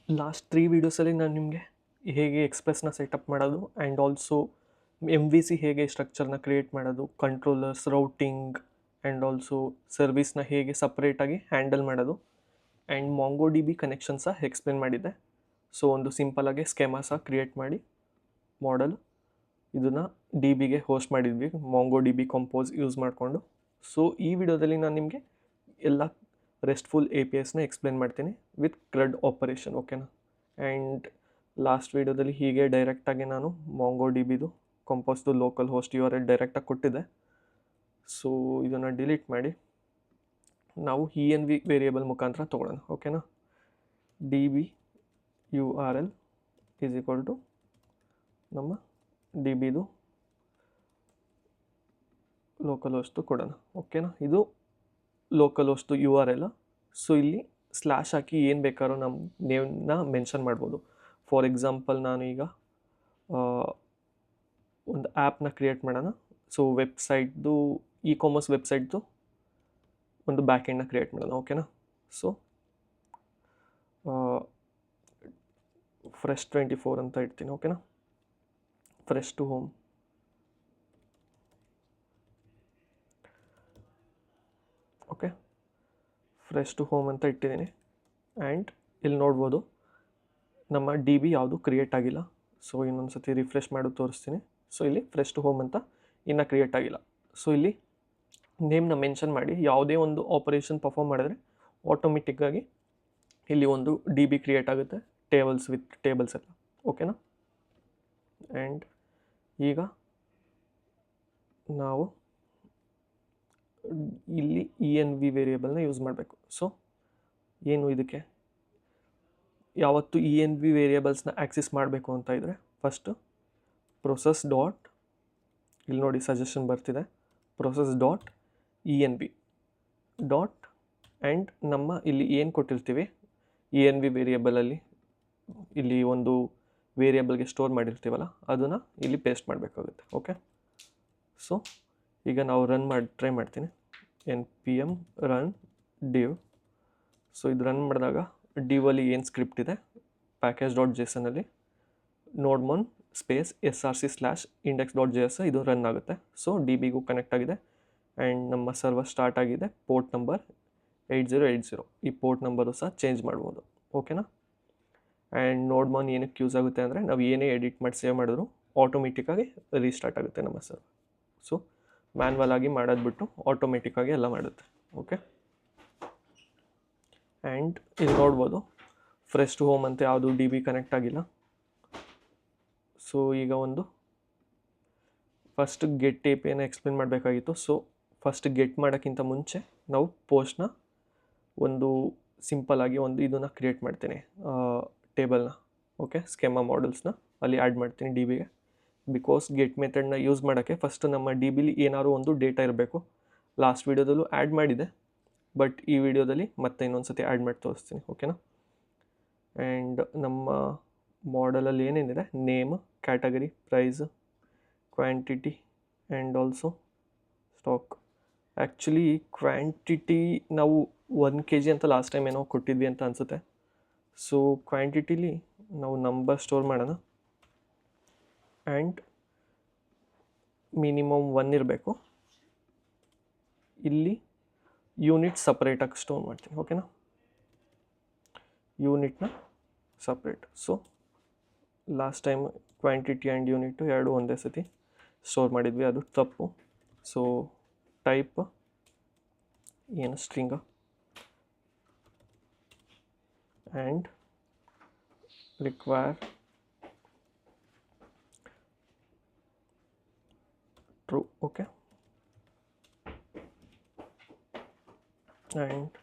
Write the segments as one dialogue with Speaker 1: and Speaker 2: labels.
Speaker 1: Last 3 ವೀಡಿಯೋಸಲ್ಲಿ ನಾನು ನಿಮಗೆ ಹೇಗೆ ಎಕ್ಸ್‌ಪ್ರೆಸ್‌ನ ಸೆಟಪ್ ಮಾಡೋದು ಆ್ಯಂಡ್ ಆಲ್ಸೋ MVC ಹೇಗೆ ಸ್ಟ್ರಕ್ಚರ್‌ನ ಕ್ರಿಯೇಟ್ ಮಾಡೋದು, ಕಂಟ್ರೋಲರ್ಸ್, ರೌಟಿಂಗ್ ಆ್ಯಂಡ್ ಆಲ್ಸೋ ಸರ್ವಿಸ್‌ನ ಹೇಗೆ ಸಪ್ರೇಟಾಗಿ ಹ್ಯಾಂಡಲ್ ಮಾಡೋದು ಆ್ಯಂಡ್ MongoDB ಕನೆಕ್ಷನ್ ಸಹ ಎಕ್ಸ್‌ಪ್ಲೇನ್ ಮಾಡಿದ್ದೆ. ಸೊ ಒಂದು ಸಿಂಪಲಾಗಿ ಸ್ಕೆಮಾ ಸಹ ಕ್ರಿಯೇಟ್ ಮಾಡಿ ಮಾಡೆಲ್ ಇದನ್ನು DBಗೆ ಹೋಸ್ಟ್ ಮಾಡಿದ್ವಿ MongoDB ಕಂಪೋಸ್ ಯೂಸ್ ಮಾಡಿಕೊಂಡು. ಸೊ ಈ ವಿಡಿಯೋದಲ್ಲಿ ನಾನು ನಿಮಗೆ ಎಲ್ಲ ರೆಸ್ಟ್ಫುಲ್ APIsನ ಎಕ್ಸ್ಪ್ಲೇನ್ ಮಾಡ್ತೀನಿ ವಿತ್ CRUD ಆಪರೇಷನ್, ಓಕೆನಾ. ಆ್ಯಂಡ್ ಲಾಸ್ಟ್ ವೀಡಿಯೋದಲ್ಲಿ ಹೀಗೆ ಡೈರೆಕ್ಟಾಗಿ ನಾನು MongoDBದು ಕಂಪೋಸ್ದು ಲೋಕಲ್ ಹೋಸ್ಟ್ URL ಡೈರೆಕ್ಟಾಗಿ ಕೊಟ್ಟಿದ್ದೆ. ಸೊ ಇದನ್ನು ಡಿಲೀಟ್ ಮಾಡಿ ನಾವು env ವೇರಿಯೇಬಲ್ ಮುಖಾಂತರ ತೊಗೊಳ್ಳೋಣ, ಓಕೆನಾ. DB URL is equal to ನಮ್ಮ DBದು ಲೋಕಲ್ ಹೋಸ್ಟು ಕೊಡೋಣ, ಓಕೆನಾ. ಇದು ಲೋಕಲ್ ಹೋಸ್ಟು URL. ಸೊ ಇಲ್ಲಿ ಸ್ಲ್ಯಾಶ್ ಹಾಕಿ ಏನು ಬೇಕಾದ್ರೂ ನಮ್ಮ ನೇಮ್ನ ಮೆನ್ಷನ್ ಮಾಡ್ಬೋದು. ಫಾರ್ ಎಕ್ಸಾಂಪಲ್ ನಾನು ಈಗ ಒಂದು ಆ್ಯಪ್ನ ಕ್ರಿಯೇಟ್ ಮಾಡೋಣ. ಸೊ ವೆಬ್ಸೈಟ್ದು ಕಾಮರ್ಸ್ ವೆಬ್ಸೈಟ್ದು ಒಂದು ಬ್ಯಾಕ್ ಎಂಡ್ನ ಕ್ರಿಯೇಟ್ ಮಾಡೋಣ, ಓಕೆನಾ. ಸೊ ಫ್ರೆಶ್ 24 ಅಂತ ಇಡ್ತೀನಿ, ಓಕೆನಾ. Fresh to home, okay. Fresh to home ಅಂತ ಇಟ್ಟಿದ್ದೀನಿ. ಆ್ಯಂಡ್ ಇಲ್ಲಿ ನೋಡ್ಬೋದು ನಮ್ಮ DB ಯಾವುದು ಕ್ರಿಯೇಟ್ ಆಗಿಲ್ಲ. ಸೊ ಇನ್ನೊಂದು ಸತಿ ರಿಫ್ರೆಶ್ ಮಾಡಿ ತೋರಿಸ್ತೀನಿ. ಸೊ ಇಲ್ಲಿ ಫ್ರೆಶ್ ಟು ಹೋಮ್ ಅಂತ ಇನ್ನೂ ಕ್ರಿಯೇಟ್ ಆಗಿಲ್ಲ. ಸೊ ಇಲ್ಲಿ ನೇಮ್ನ ಮೆನ್ಷನ್ ಮಾಡಿ ಯಾವುದೇ ಒಂದು ಆಪರೇಷನ್ ಪರ್ಫಾರ್ಮ್ ಮಾಡಿದ್ರೆ ಆಟೋಮೆಟಿಕ್ಕಾಗಿ ಇಲ್ಲಿ ಒಂದು DB ಕ್ರಿಯೇಟ್ ಆಗುತ್ತೆ, ಟೇಬಲ್ಸ್ ವಿತ್ ಟೇಬಲ್ಸ್ ಎಲ್ಲ, ಓಕೆನಾ. ಆ್ಯಂಡ್ ಈಗ ನಾವು ಇಲ್ಲಿ env ವೇರಿಯೇಬಲ್ನ ಯೂಸ್ ಮಾಡಬೇಕು. ಸೊ ಏನು ಇದಕ್ಕೆ ಯಾವತ್ತು env ವೇರಿಯೇಬಲ್ಸ್ನ ಆ್ಯಕ್ಸೆಸ್ ಮಾಡಬೇಕು ಅಂತ ಇದ್ದರೆ ಫಸ್ಟು ಪ್ರೊಸೆಸ್ ಡಾಟ್, ಇಲ್ಲಿ ನೋಡಿ ಸಜೆಷನ್ ಬರ್ತಿದೆ, process dot env dot and ನಮ್ಮ ಇಲ್ಲಿ ಏನು ಕೊಟ್ಟಿರ್ತೀವಿ env ವೇರಿಯೇಬಲಲ್ಲಿ ಇಲ್ಲಿ ಒಂದು ವೇರಿಯೇಬಲ್ಗೆ ಸ್ಟೋರ್ ಮಾಡಿರ್ತೀವಲ್ಲ ಅದನ್ನು ಇಲ್ಲಿ ಪೇಸ್ಟ್ ಮಾಡಬೇಕಾಗುತ್ತೆ, ಓಕೆ. ಸೊ ಈಗ ನಾವು ರನ್ ಮಾಡಿ ಟ್ರೈ ಮಾಡ್ತೀನಿ, npm run div. ಸೊ ಇದು ರನ್ ಮಾಡಿದಾಗ divಲ್ಲಿ ಏನು ಸ್ಕ್ರಿಪ್ಟ್ ಇದೆ package.jsonನಲ್ಲಿ ನೋಡ್ಮನ್ ಸ್ಪೇಸ್ src/index.js ಇದು ರನ್ ಆಗುತ್ತೆ. ಸೊ DBಗೂ ಕನೆಕ್ಟ್ ಆಗಿದೆ ಆ್ಯಂಡ್ ನಮ್ಮ ಸರ್ವರ್ ಸ್ಟಾರ್ಟ್ ಆಗಿದೆ. ಪೋರ್ಟ್ ನಂಬರ್ 8080, ಈ ಪೋರ್ಟ್ ನಂಬರು ಸಹ ಚೇಂಜ್ ಮಾಡ್ಬೋದು, ಓಕೆನಾ. ಆ್ಯಂಡ್ ನೋಡ್ಮನ್ ಏನಕ್ಕೆ ಯೂಸ್ ಆಗುತ್ತೆ ಅಂದರೆ ನಾವು ಏನೇ ಎಡಿಟ್ ಮಾಡಿ ಸೇವ್ ಮಾಡಿದ್ರು ಆಟೋಮೆಟಿಕ್ಕಾಗಿ ರೀಸ್ಟಾರ್ಟ್ ಆಗುತ್ತೆ ನಮ್ಮ ಸರ್ವರ್. ಸೊ ಮ್ಯಾನ್ಯಲ್ ಆಗಿ ಮಾಡೋದು ಬಿಟ್ಟು ಆಟೋಮೆಟಿಕ್ಕಾಗಿ ಎಲ್ಲ ಮಾಡುತ್ತೆ, ಓಕೆ. ಆ್ಯಂಡ್ ಇಲ್ಲಿ ನೋಡ್ಬೋದು ಫ್ರೆಶ್ ಟು ಹೋಮ್ ಅಂತ ಯಾವುದು DB ಕನೆಕ್ಟ್ ಆಗಿಲ್ಲ. ಸೊ ಈಗ ಒಂದು ಫಸ್ಟ್ ಗೆಟ್ APIನ ಎಕ್ಸ್ಪ್ಲೇನ್ ಮಾಡಬೇಕಾಗಿತ್ತು. ಸೊ ಫಸ್ಟ್ ಗೆಟ್ ಮಾಡೋಕ್ಕಿಂತ ಮುಂಚೆ ನಾವು ಪೋಸ್ಟ್ನ ಒಂದು ಸಿಂಪಲಾಗಿ ಒಂದು ಇದನ್ನು ಕ್ರಿಯೇಟ್ ಮಾಡ್ತೀನಿ, ಟೇಬಲ್ನ, ಓಕೆ. ಸ್ಕೆಮಾ ಮಾಡೆಲ್ಸ್ನ ಅಲ್ಲಿ ಆ್ಯಡ್ ಮಾಡ್ತೀನಿ DBಗೆ. ಬಿಕಾಸ್ ಗೆಟ್ ಮೆಥಡ್ನ ಯೂಸ್ ಮಾಡೋಕ್ಕೆ ಫಸ್ಟ್ ನಮ್ಮ DBಲಿ ಏನಾದ್ರು ಒಂದು ಡೇಟಾ ಇರಬೇಕು. ಲಾಸ್ಟ್ ವೀಡಿಯೋದಲ್ಲೂ ಆ್ಯಡ್ ಮಾಡಿದೆ, ಬಟ್ ಈ ವಿಡಿಯೋದಲ್ಲಿ ಮತ್ತೆ ಇನ್ನೊಂದು ಸತಿ ಆ್ಯಡ್ ಮಾಡಿ ತೋರಿಸ್ತೀನಿ, ಓಕೆನಾ. ಆ್ಯಂಡ್ ನಮ್ಮ ಮಾಡೆಲಲ್ಲಿ ಏನೇನಿದೆ name, category, price, quantity and also stock. Actually quantity ನಾವು 1 kg ಅಂತ ಲಾಸ್ಟ್ ಟೈಮ್ ಏನೋ ಕೊಟ್ಟಿದ್ವಿ ಅಂತ ಅನಿಸುತ್ತೆ. ಸೊ ಕ್ವಾಂಟಿಟಿಲಿ ನಾವು ನಂಬರ್ ಸ್ಟೋರ್ ಮಾಡೋಣ ಆ್ಯಂಡ್ ಮಿನಿಮಮ್ 1 ಇರಬೇಕು. ಇಲ್ಲಿ ಯೂನಿಟ್ ಸಪ್ರೇಟಾಗಿ ಸ್ಟೋರ್ ಮಾಡ್ತೀನಿ, ಓಕೆನಾ. ಯೂನಿಟ್ನ separate. So last time quantity and unit ಎರಡು ಒಂದೇ ಸತಿ ಸ್ಟೋರ್ ಮಾಡಿದ್ವಿ, ಅದು ತಪ್ಪು. ಸೊ ಟೈಪ್ ಏನು string and require true, okay. And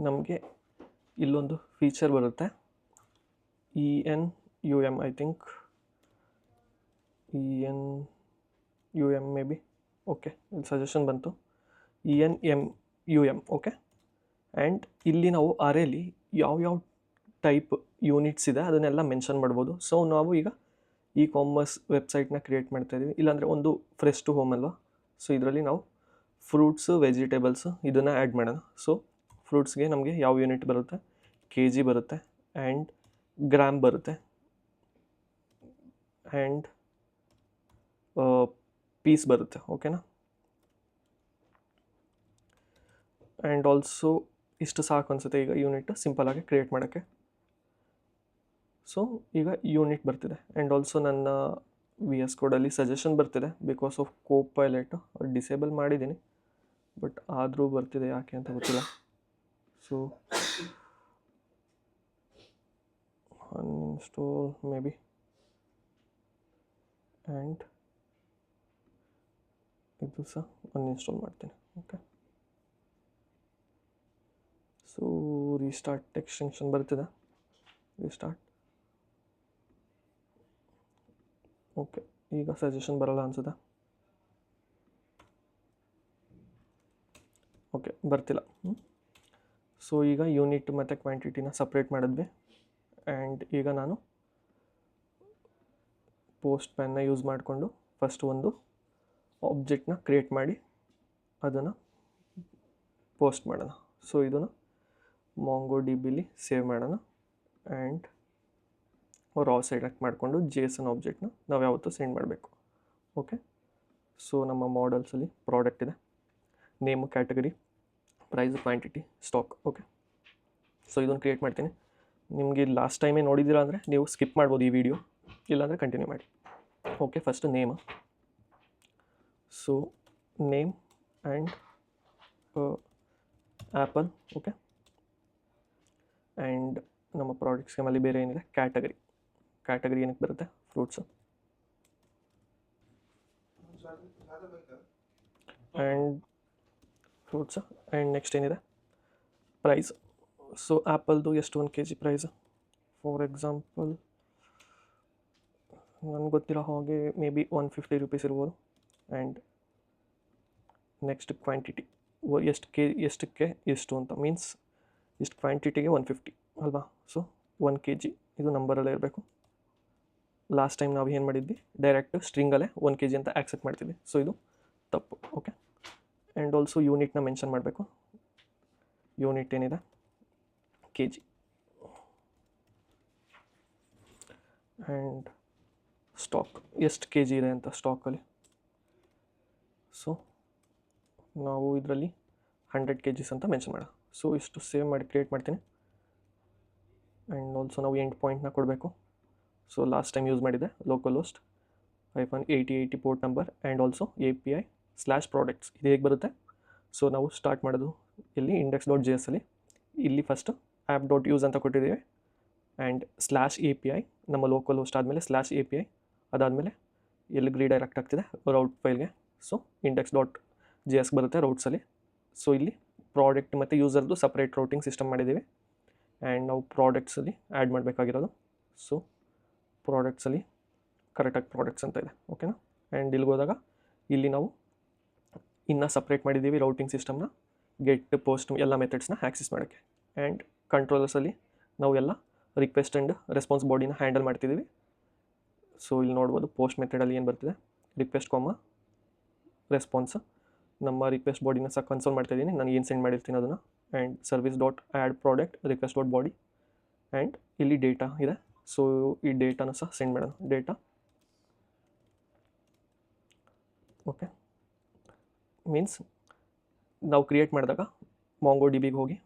Speaker 1: ನಮಗೆ ಇಲ್ಲೊಂದು ಫೀಚರ್ ಬರುತ್ತೆ, enum, I think enum maybe, okay. ಇಲ್ಲಿ ಸಜೆಷನ್ ಬಂತು enum, ಓಕೆ. ಆ್ಯಂಡ್ ಇಲ್ಲಿ ನಾವು ಅರೇಲಿ ಯಾವ್ಯಾವ ಟೈಪ್ ಯೂನಿಟ್ಸ್ ಇದೆ ಅದನ್ನೆಲ್ಲ ಮೆನ್ಷನ್ ಮಾಡ್ಬೋದು. ಸೊ ನಾವು ಈಗ ಕಾಮರ್ಸ್ ವೆಬ್ಸೈಟ್ನ ಕ್ರಿಯೇಟ್ ಮಾಡ್ತಾಯಿದ್ದೀವಿ, ಇಲ್ಲಾಂದರೆ ಒಂದು ಫ್ರೆಶ್ ಟು ಹೋಮ್ ಅಲ್ವಾ. ಸೊ ಇದರಲ್ಲಿ ನಾವು ಫ್ರೂಟ್ಸು, ವೆಜಿಟೇಬಲ್ಸು ಇದನ್ನು ಆ್ಯಡ್ ಮಾಡೋಣ. ಸೊ ಫ್ರೂಟ್ಸ್ಗೆ ನಮಗೆ ಯಾವ ಯೂನಿಟ್ ಬರುತ್ತೆ, kg ಬರುತ್ತೆ. ಆ್ಯಂಡ್ ಗ್ರಾಮ್ ಬರುತ್ತೆ ಆ್ಯಂಡ್ ಪೀಸ್ ಬರುತ್ತೆ. ಓಕೆನಾ. ಆ್ಯಂಡ್ ಆಲ್ಸೋ ಇಷ್ಟು ಸಾಕು ಅನಿಸುತ್ತೆ ಈಗ ಯೂನಿಟ್ ಸಿಂಪಲಾಗಿ ಕ್ರಿಯೇಟ್ ಮಾಡೋಕ್ಕೆ. ಸೊ ಈಗ ಯೂನಿಟ್ ಬರ್ತಿದೆ. ಆ್ಯಂಡ್ ಆಲ್ಸೋ ನನ್ನ VS ಕೋಡಲ್ಲಿ ಸಜೆಷನ್ ಬರ್ತಿದೆ ಬಿಕಾಸ್ ಆಫ್ ಕೋಪೈಲಟ್ ಡಿಸೇಬಲ್ ಮಾಡಿದ್ದೀನಿ, ಬಟ್ ಆದರೂ ಬರ್ತಿದೆ ಯಾಕೆ ಅಂತ ಗೊತ್ತಿಲ್ಲ. So uninstall may be and ಇದು ಸಹ ಅನ್ಇನ್ಸ್ಟಾಲ್ ಮಾಡ್ತೀನಿ. ಓಕೆ. ಸೊ ರೀಸ್ಟಾರ್ಟ್ ಎಕ್ಸ್ಟೆನ್ಷನ್ ಬರ್ತಿದೆ. ರೀಸ್ಟಾರ್ಟ್. ಓಕೆ, ಈಗ ಸಜೆಷನ್ ಬರೋಲ್ಲ ಅನ್ಸುತ್ತೆ. ಓಕೆ, ಬರ್ತಿಲ್ಲ. ಸೊ ಈಗ ಯೂನಿಟ್ ಮತ್ತು ಕ್ವಾಂಟಿಟಿನ ಸಪ್ರೇಟ್ ಮಾಡಿದ್ವಿ. ಆ್ಯಂಡ್ ಈಗ ನಾನು ಪೋಸ್ಟ್ ಮ್ಯಾನ್ನ ಯೂಸ್ ಮಾಡಿಕೊಂಡು ಫಸ್ಟ್ ಒಂದು ಆಬ್ಜೆಕ್ಟ್ನ ಕ್ರಿಯೇಟ್ ಮಾಡಿ ಅದನ್ನು ಪೋಸ್ಟ್ ಮಾಡೋಣ. ಸೊ ಇದನ್ನು MongoDBಲಿ ಸೇವ್ ಮಾಡೋಣ. ಆ್ಯಂಡ್ ರಾ ಸೆಲೆಕ್ಟ್ ಮಾಡಿಕೊಂಡು JSON ಆಬ್ಜೆಕ್ಟ್ನ ನಾವು ಯಾವತ್ತೂ ಸೆಂಡ್ ಮಾಡಬೇಕು. ಓಕೆ. ಸೊ ನಮ್ಮ ಮಾಡಲ್ಸಲ್ಲಿ ಪ್ರಾಡಕ್ಟ್ ಇದೆ, name, category, price, quantity, stock. Okay. So ಇದನ್ನು ಕ್ರಿಯೇಟ್ ಮಾಡ್ತೀನಿ. ನಿಮಗೆ ಲಾಸ್ಟ್ ಟೈಮೇ ನೋಡಿದ್ದೀರಾ ಅಂದರೆ ನೀವು ಸ್ಕಿಪ್ ಮಾಡ್ಬೋದು ಈ ವಿಡಿಯೋ, ಇಲ್ಲಾಂದರೆ ಕಂಟಿನ್ಯೂ ಮಾಡಿ. Okay, first name. So name and apple. Okay. And ನಮ್ಮ ಪ್ರಾಡಕ್ಟ್ ಸ್ಕೀಮಲ್ಲಿ ಬೇರೆ ಏನಿದೆ, ಕ್ಯಾಟಗರಿ. ಕ್ಯಾಟಗರಿ ಏನಕ್ಕೆ ಬರುತ್ತೆ, fruits. And fruits. And next ಏನಿದೆ, ಪ್ರೈಸ್. ಸೊ ಆ್ಯಪಲ್ದು ಎಷ್ಟು 1 kg ಪ್ರೈಸ್. ಫಾರ್ ಎಕ್ಸಾಂಪಲ್ ನನಗೆ ಗೊತ್ತಿರೋ ಹಾಗೆ ಮೇ ಬಿ 150 ರೂಪೀಸ್ ಇರ್ಬೋದು. ಆ್ಯಂಡ್ ನೆಕ್ಸ್ಟ್ ಕ್ವಾಂಟಿಟಿ, ಎಷ್ಟಕ್ಕೆ ಎಷ್ಟು ಅಂತ ಮೀನ್ಸ್ ಇಷ್ಟು ಕ್ವಾಂಟಿಟಿಗೆ 150 ಅಲ್ವಾ. ಸೊ 1 kg ಇದು ನಂಬರಲ್ಲೇ ಇರಬೇಕು. ಲಾಸ್ಟ್ ಟೈಮ್ ನಾವು ಏನು ಮಾಡಿದ್ವಿ, ಡೈರೆಕ್ಟ್ ಸ್ಟ್ರಿಂಗಲ್ಲೇ 1 kg ಅಂತ ಆಕ್ಸೆಪ್ಟ್ ಮಾಡ್ತಿದ್ವಿ. ಸೊ ಇದು ತಪ್ಪು. ಓಕೆ. ಆ್ಯಂಡ್ ಆಲ್ಸೋ ಯೂನಿಟ್ನ ಮೆನ್ಷನ್ ಮಾಡಬೇಕು. ಯೂನಿಟ್ ಏನಿದೆ, kg. ಆ್ಯಂಡ್ ಸ್ಟಾಕ್, ಎಷ್ಟು kg ಇದೆ ಅಂತ ಸ್ಟಾಕಲ್ಲಿ. ಸೊ ನಾವು ಇದರಲ್ಲಿ 100 kgs ಅಂತ ಮೆನ್ಷನ್ ಮಾಡೋಣ. ಸೊ ಇಷ್ಟು ಸೇವ್ ಮಾಡಿ ಕ್ರಿಯೇಟ್ ಮಾಡ್ತೀನಿ. ಆ್ಯಂಡ್ ಆಲ್ಸೋ ನಾವು ಎಂಡ್ ಪಾಯಿಂಟ್ನ ಕೊಡಬೇಕು. ಸೊ ಲಾಸ್ಟ್ ಟೈಮ್ ಯೂಸ್ ಮಾಡಿದೆ local host -8080 port number and also API/products. ಇದು ಹೇಗೆ ಬರುತ್ತೆ, ಸೊ ನಾವು ಸ್ಟಾರ್ಟ್ ಮಾಡೋದು ಇಲ್ಲಿ index.js ಅಲ್ಲಿ. ಇಲ್ಲಿ ಫಸ್ಟ್ app.use ಅಂತ ಕೊಟ್ಟಿದ್ದೀವಿ. ಆ್ಯಂಡ್ /API ನಮ್ಮ ಲೋಕಲ್ ಹೋಸ್ಟ್ ಆದಮೇಲೆ /API, ಅದಾದಮೇಲೆ ಎಲ್ಲಿ ರೀಡೈರೆಕ್ಟ್ ಆಗ್ತಿದೆ ರೌಟ್ ಫೈಲ್ಗೆ. ಸೊ index.js ಬರುತ್ತೆ ರೌಟ್ಸಲ್ಲಿ. ಸೊ ಇಲ್ಲಿ ಪ್ರಾಡಕ್ಟ್ ಮತ್ತು ಯೂಸರ್ದು ಸಪ್ರೇಟ್ ರೌಟಿಂಗ್ ಸಿಸ್ಟಮ್ ಮಾಡಿದ್ದೀವಿ. ಆ್ಯಂಡ್ ನಾವು ಪ್ರಾಡಕ್ಟ್ಸಲ್ಲಿ ಆ್ಯಡ್ ಮಾಡಬೇಕಾಗಿರೋದು. ಸೊ ಪ್ರಾಡಕ್ಟ್ಸಲ್ಲಿ ಕರೆಕ್ಟಾಗಿ ಪ್ರಾಡಕ್ಟ್ಸ್ ಅಂತ ಇದೆ. ಓಕೆನಾ. ಆ್ಯಂಡ್ ಇಲ್ಲಿಗೆ ಹೋದಾಗ ಇಲ್ಲಿ ನಾವು ಇನ್ನೂ ಸಪ್ರೇಟ್ ಮಾಡಿದ್ದೀವಿ ರೌಟಿಂಗ್ ಸಿಸ್ಟಮ್ನ, ಗೆಟ್, ಪೋಸ್ಟ್ ಎಲ್ಲ ಮೆಥಡ್ಸ್ನ ಆ್ಯಕ್ಸೆಸ್ ಮಾಡೋಕ್ಕೆ. ಆ್ಯಂಡ್ ಕಂಟ್ರೋಲರ್ಸಲ್ಲಿ ನಾವು ಎಲ್ಲ ರಿಕ್ವೆಸ್ಟ್ ಆ್ಯಂಡ್ ರೆಸ್ಪಾನ್ಸ್ ಬಾಡಿನ ಹ್ಯಾಂಡಲ್ ಮಾಡ್ತಿದ್ದೀವಿ. ಸೊ ಇಲ್ಲಿ ನೋಡ್ಬೋದು ಪೋಸ್ಟ್ ಮೆಥಡಲ್ಲಿ ಏನು ಬರ್ತಿದೆ, ರಿಕ್ವೆಸ್ಟ್ ರೆಸ್ಪಾನ್ಸ್. ನಮ್ಮ ರಿಕ್ವೆಸ್ಟ್ ಬಾಡಿನ ಸಹ ಕನ್ಸೋಲ್ ಮಾಡ್ತಾಯಿದ್ದೀನಿ, ನಾನು ಏನು ಸೆಂಡ್ ಮಾಡಿರ್ತೀನಿ ಅದನ್ನು. And service.add product request.body. And ಇಲ್ಲಿ ಡೇಟಾ ಇದೆ. ಸೊ ಈ ಡೇಟಾನ ಸಹ ಸೆಂಡ್ ಮಾಡೋಣ. ಡೇಟಾ. ಓಕೆ. ಮೀನ್ಸ್ ನಾವು ಕ್ರಿಯೇಟ್ ಮಾಡಿದಾಗ MongoDBಗೆ ಹೋಗಿ